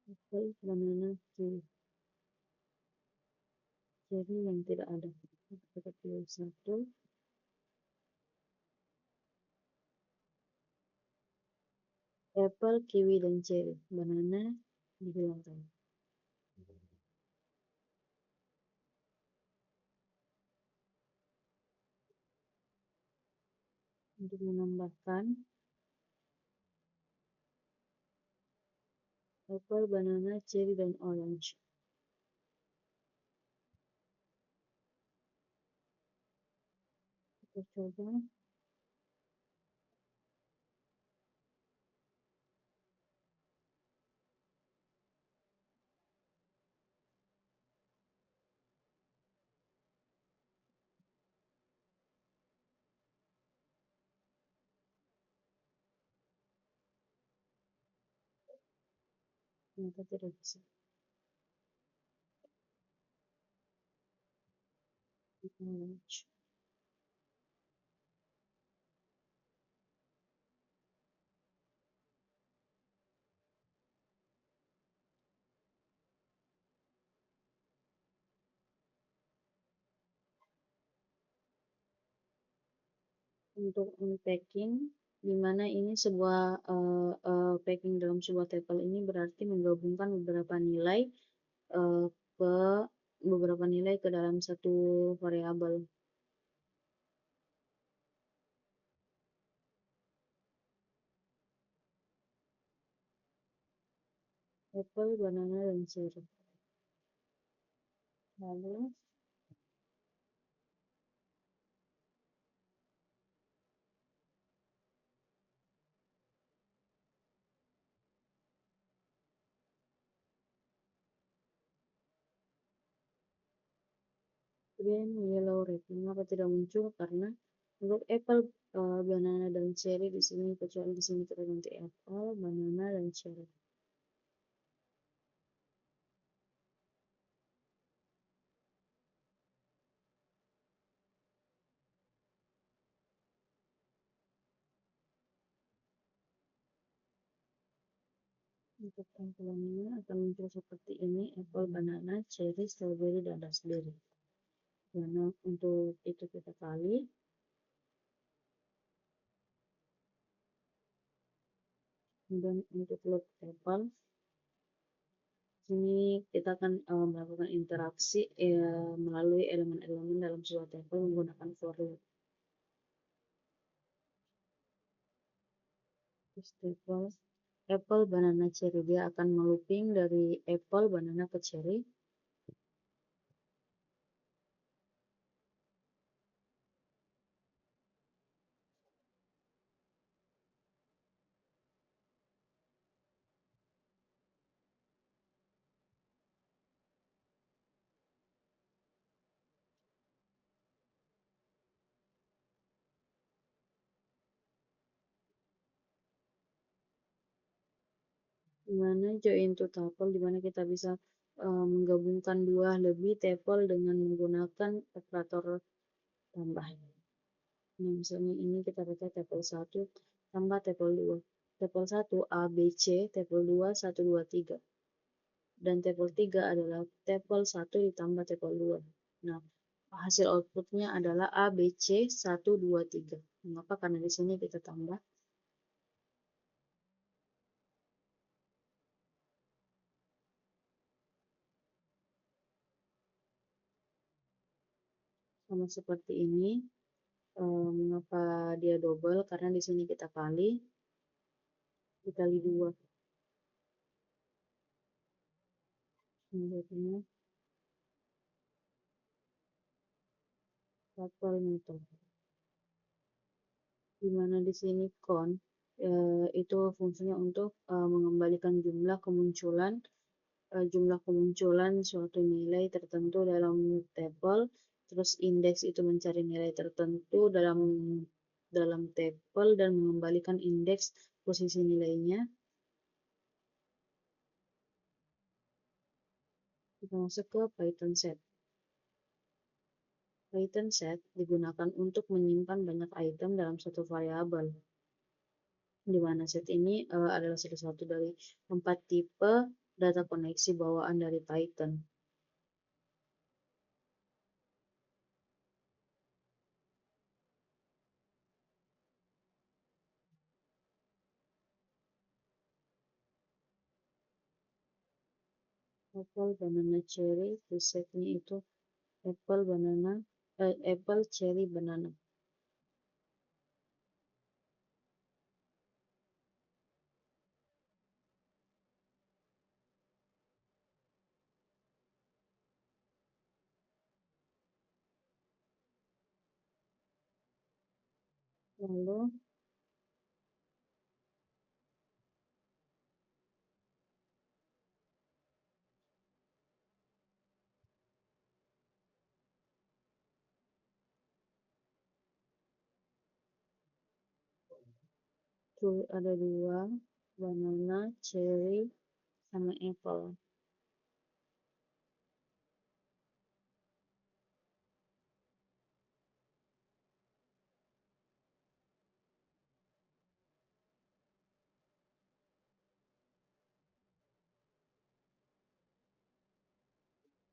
apple, banana, cherry yang tidak ada. Kita pilih 1, apple, kiwi, dan cherry. Banana dihilangkan. Untuk menambahkan apple, banana, cherry, dan orange. Kita coba. Ternyata tidak bisa. Acknowledge. Untuk unpacking, di mana ini sebuah packing dalam sebuah table ini berarti menggabungkan uh, ke beberapa nilai ke dalam satu variabel. Apple, banana, dan cherry. Lalu green, yellow, red. Mengapa tidak muncul? Karena untuk apple, banana, dan cherry di sini, kecuali di sini kita ganti apple, banana, dan cherry. Untuk tampilannya akan muncul seperti ini: apple, banana, cherry, strawberry, dan raspberry. Karena untuk itu kita kali, kemudian untuk loop apple, sini kita akan melakukan interaksi melalui elemen-elemen dalam sebuah table menggunakan for loop. Table apple, banana, cherry, dia akan melooping dari apple, banana ke cherry. Dimana join to tuple, dimana kita bisa menggabungkan dua lebih tuple dengan menggunakan operator tambah. Nah, misalnya ini kita baca tuple 1 tambah tuple 2. Tuple 1 A, B, C, tuple 2 1, 2, 3. Dan tuple 3 adalah tuple 1 ditambah tuple 2. Nah, hasil outputnya adalah A, B, C, 1, 2, 3. Mengapa? Karena di sini kita tambah. Sama seperti ini. Mengapa dia double? Karena di sini kita kali dikali 2. Menjadinya tuple method. Di mana di sini count itu fungsinya untuk mengembalikan jumlah kemunculan suatu nilai tertentu dalam table, terus indeks itu mencari nilai tertentu dalam table dan mengembalikan indeks posisi nilainya. Kita masuk ke Python set. Python set digunakan untuk menyimpan banyak item dalam satu variabel, di mana set ini adalah salah satu dari 4 tipe data koneksi bawaan dari Python. Apple, banana, cherry, presetnya itu apple, banana, apple, cherry, banana. Lalu tuh ada 2, banana, cherry, sama apple.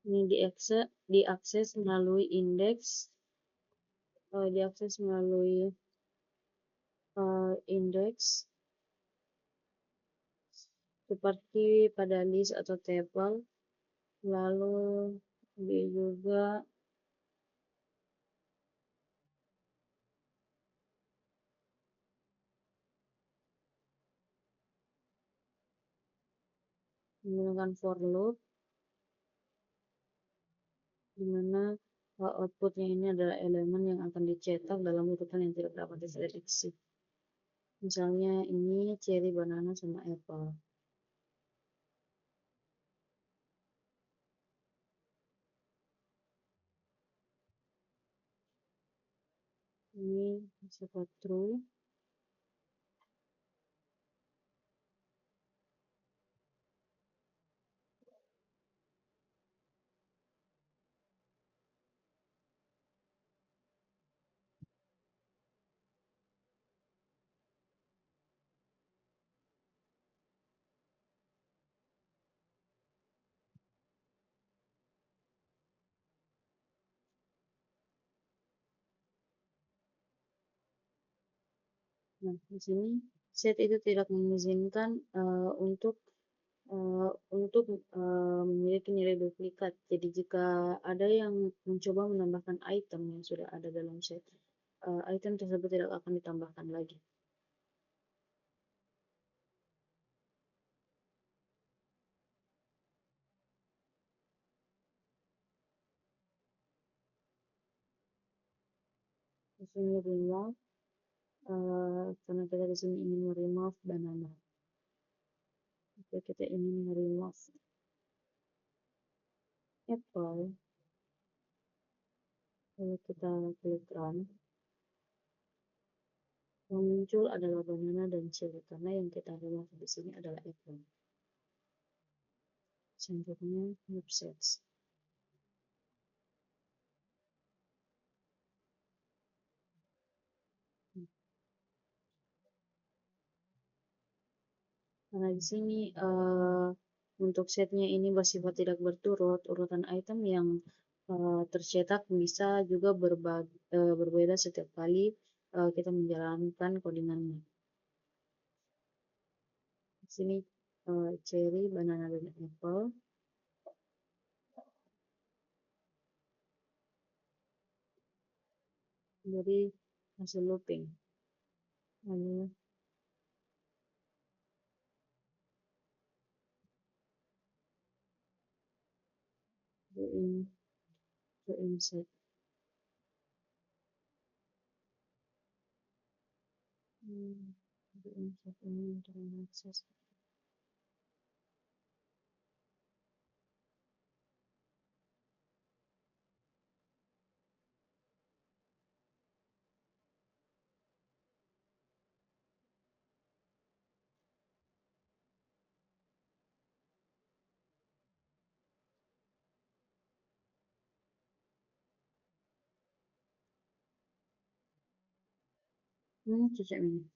Ini diakses melalui indeks seperti pada list atau table. Lalu dia juga menggunakan for loop, di mana outputnya ini adalah elemen yang akan dicetak dalam urutan yang tidak dapat diprediksi. Misalnya ini cherry, banana, sama apple. Ini sifat true. Nah, di sini set itu tidak mengizinkan memiliki nilai duplikat. Jadi jika ada yang mencoba menambahkan item yang sudah ada dalam set, item tersebut tidak akan ditambahkan lagi. Di sini remove, karena kita di sini ingin remove banana. Jika kita ingin remove apple, lalu kita klik run, yang muncul adalah banana dan cherry karena yang kita remove di sini adalah apple. Selanjutnya loop sets. Karena di sini untuk setnya ini bersifat tidak berturut, urutan item yang tercetak bisa juga berbeda setiap kali kita menjalankan codingannya. Di sini cherry, banana, dan apple. Jadi hasil looping. Lalu join set. Join set ini untuk mengakses. Cocok ini.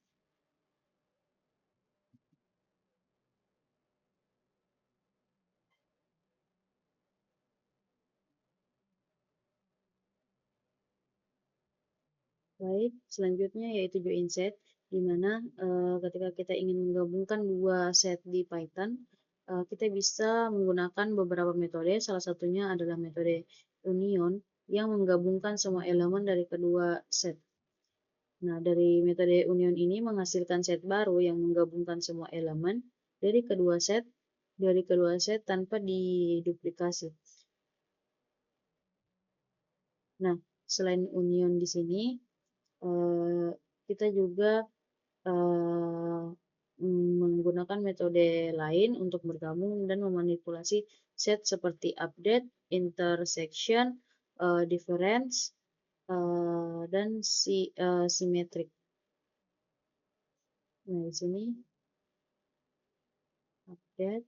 Baik, selanjutnya yaitu join set, di mana ketika kita ingin menggabungkan dua set di Python, kita bisa menggunakan beberapa metode. Salah satunya adalah metode union yang menggabungkan semua elemen dari kedua set. Nah, dari metode union ini menghasilkan set baru yang menggabungkan semua elemen dari kedua set tanpa diduplikasi. Nah, selain union di sini, kita juga menggunakan metode lain untuk bergabung dan memanipulasi set seperti update, intersection, difference, dan symmetric. Nah, di sini update,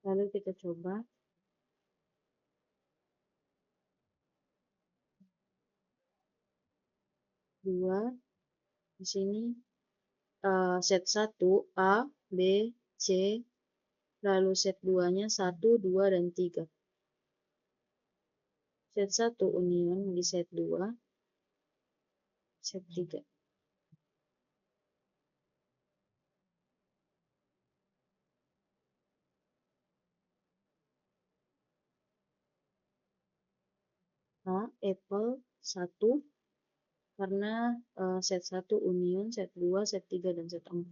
Lalu kita coba 2 di sini set 1 A, B, C, lalu set 2-nya 1, 2, dan 3. Set 1 union di set 2, set 3. A, apple 1, karena set 1 union, set 2, set 3, dan set 4.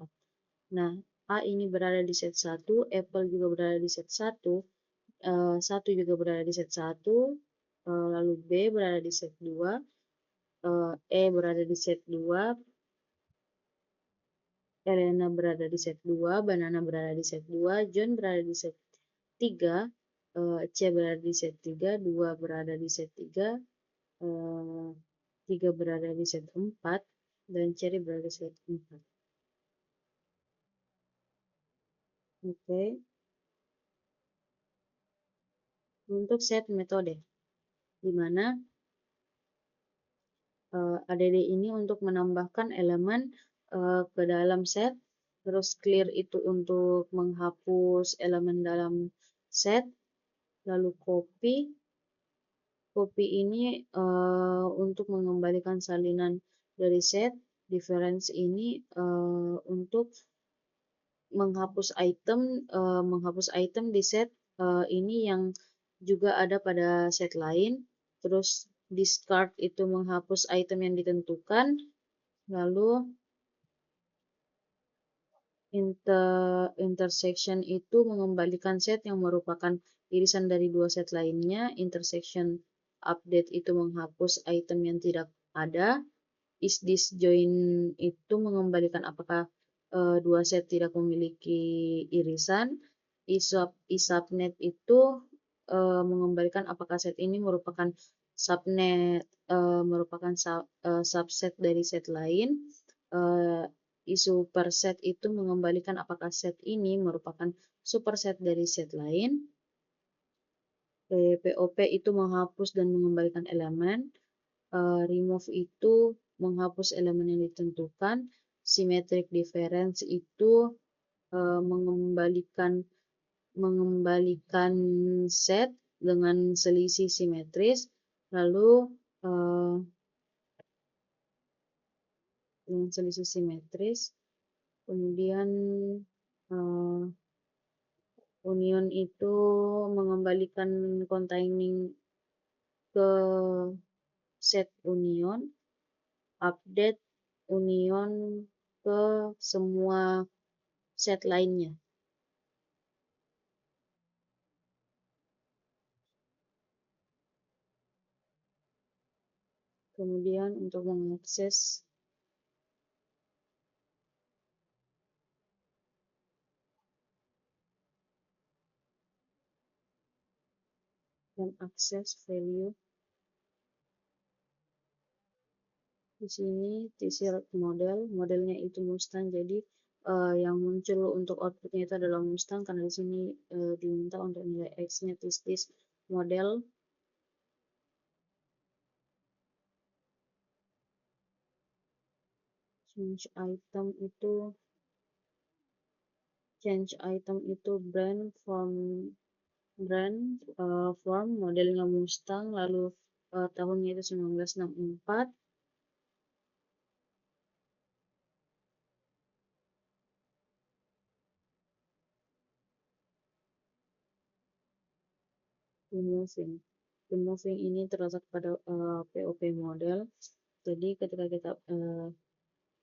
Nah, A ini berada di set 1, apple juga berada di set 1, 1 juga berada di set 1, lalu B berada di set 2, E berada di set 2, Elena berada di set 2, Banana berada di set 2, John berada di set 3, C berada di set 3, 2 berada di set 3, 3 berada di set 4, dan Cherry berada di set 4. Oke. Untuk set metode, di mana ADD ini untuk menambahkan elemen ke dalam set, terus clear itu untuk menghapus elemen dalam set, lalu copy. Copy ini untuk mengembalikan salinan dari set, difference ini untuk menghapus item di set ini yang juga ada pada set lain. Terus discard itu menghapus item yang ditentukan. Lalu intersection itu mengembalikan set yang merupakan irisan dari dua set lainnya. Intersection update itu menghapus item yang tidak ada. Is this join itu mengembalikan apakah dua set tidak memiliki irisan. Isubnet itu mengembalikan apakah set ini merupakan subnet, merupakan subset dari set lain. Isu perset itu mengembalikan apakah set ini merupakan superset dari set lain. POP itu menghapus dan mengembalikan elemen. Remove itu menghapus elemen yang ditentukan. Symmetric difference itu mengembalikan set dengan selisih simetris. Lalu dengan selisih simetris, kemudian union itu mengembalikan containing ke set union, update union ke semua set lainnya. Kemudian untuk mengakses dan akses value. Di sini tshirt model, modelnya itu Mustang, jadi yang muncul untuk outputnya itu adalah Mustang karena di sini diminta untuk nilai X-nya this model. Change item itu brand form modelnya Mustang, lalu tahunnya itu 1964. Removing ini terletak pada POP model. Jadi ketika kita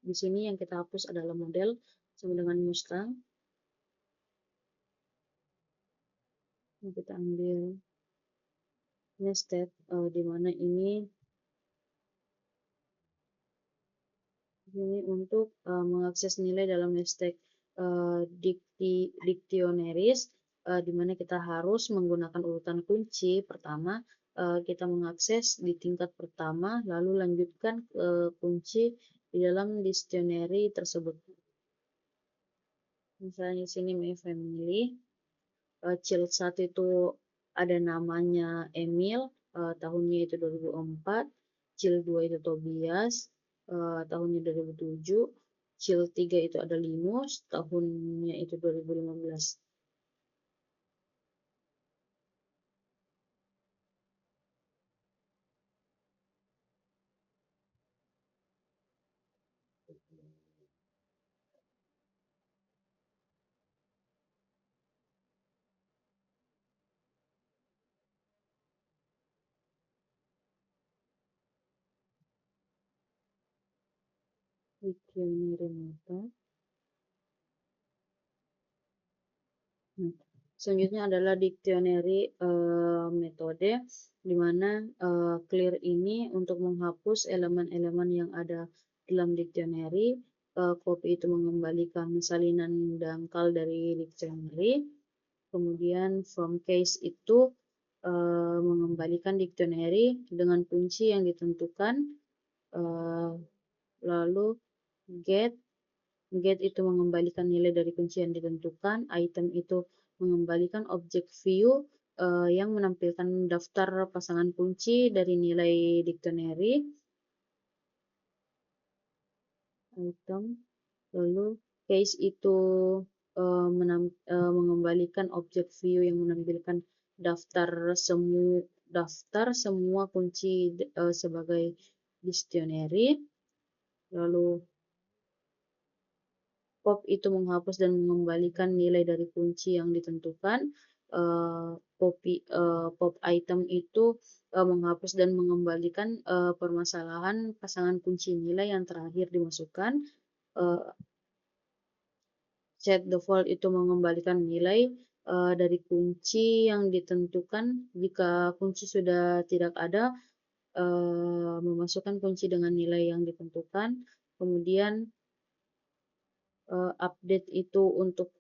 di sini yang kita hapus adalah model sama dengan Mustang. Kita ambil nested di mana ini untuk mengakses nilai dalam nested dictionaries, di mana kita harus menggunakan urutan kunci. Pertama, kita mengakses di tingkat pertama, lalu lanjutkan ke kunci di dalam dictionary tersebut. Misalnya di sini my family, Child 1 itu ada namanya Emil, tahunnya itu 2004, Child 2 itu Tobias, tahunnya 2007, Child 3 itu ada Linus, tahunnya itu 2015. Dictionary meta. Selanjutnya adalah dictionary metode, di mana clear ini untuk menghapus elemen-elemen yang ada dalam dictionary. Copy itu mengembalikan salinan dangkal dari dictionary. Kemudian from case itu mengembalikan dictionary dengan kunci yang ditentukan. Lalu get itu mengembalikan nilai dari kunci yang ditentukan. Item itu mengembalikan objek view yang menampilkan daftar pasangan kunci dari nilai dictionary. Item. Lalu case itu mengembalikan objek view yang menampilkan daftar semua kunci sebagai dictionary. Lalu pop itu menghapus dan mengembalikan nilai dari kunci yang ditentukan. Pop item itu menghapus dan mengembalikan permasalahan pasangan kunci nilai yang terakhir dimasukkan. Set default itu mengembalikan nilai dari kunci yang ditentukan. Jika kunci sudah tidak ada, memasukkan kunci dengan nilai yang ditentukan. Kemudian update itu untuk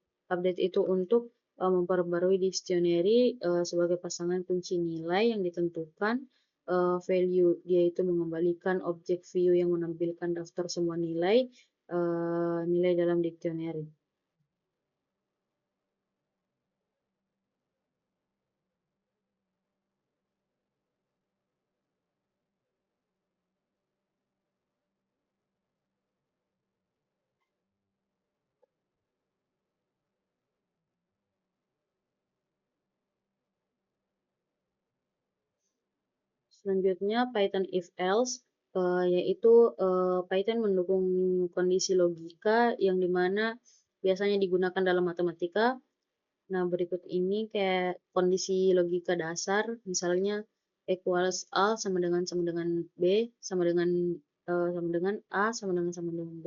memperbarui dictionary sebagai pasangan kunci nilai yang ditentukan. Value dia itu mengembalikan objek view yang menampilkan daftar semua nilai dalam dictionary. Selanjutnya Python if else, yaitu Python mendukung kondisi logika yang dimana biasanya digunakan dalam matematika. Nah, berikut ini kayak kondisi logika dasar, misalnya equals A sama dengan B, sama dengan A sama dengan B,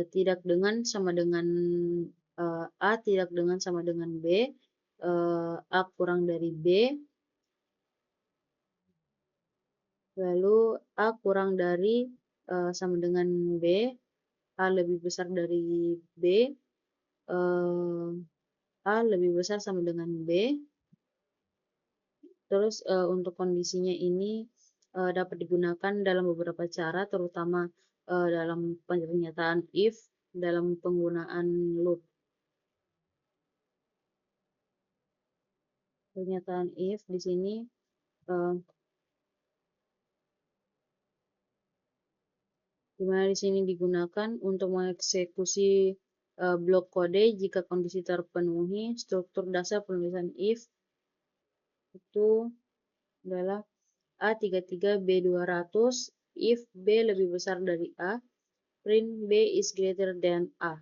tidak dengan sama dengan A tidak dengan sama dengan B, A kurang dari B, lalu A kurang dari sama dengan B, A lebih besar dari B, A lebih besar sama dengan B. Terus untuk kondisinya ini dapat digunakan dalam beberapa cara, terutama dalam pernyataan if, dalam penggunaan loop. Pernyataan if di sini di mana di sini digunakan untuk mengeksekusi blok kode jika kondisi terpenuhi. Struktur dasar penulisan if itu adalah A33B200 if B lebih besar dari A, print B is greater than A.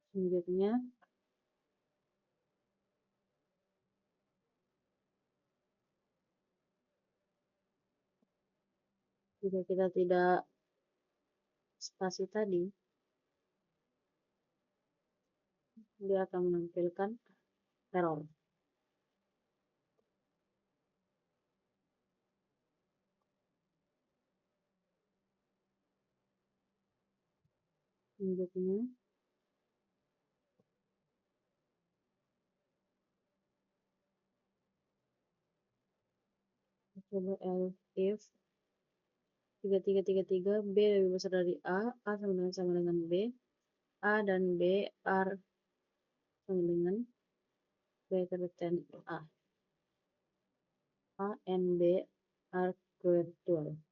Selanjutnya jika kita tidak spasi tadi, dia akan menampilkan error. Selanjutnya Coba else if 3333 B lebih besar dari A sama dengan B, A dan B are sama dengan greater than A and B are greater.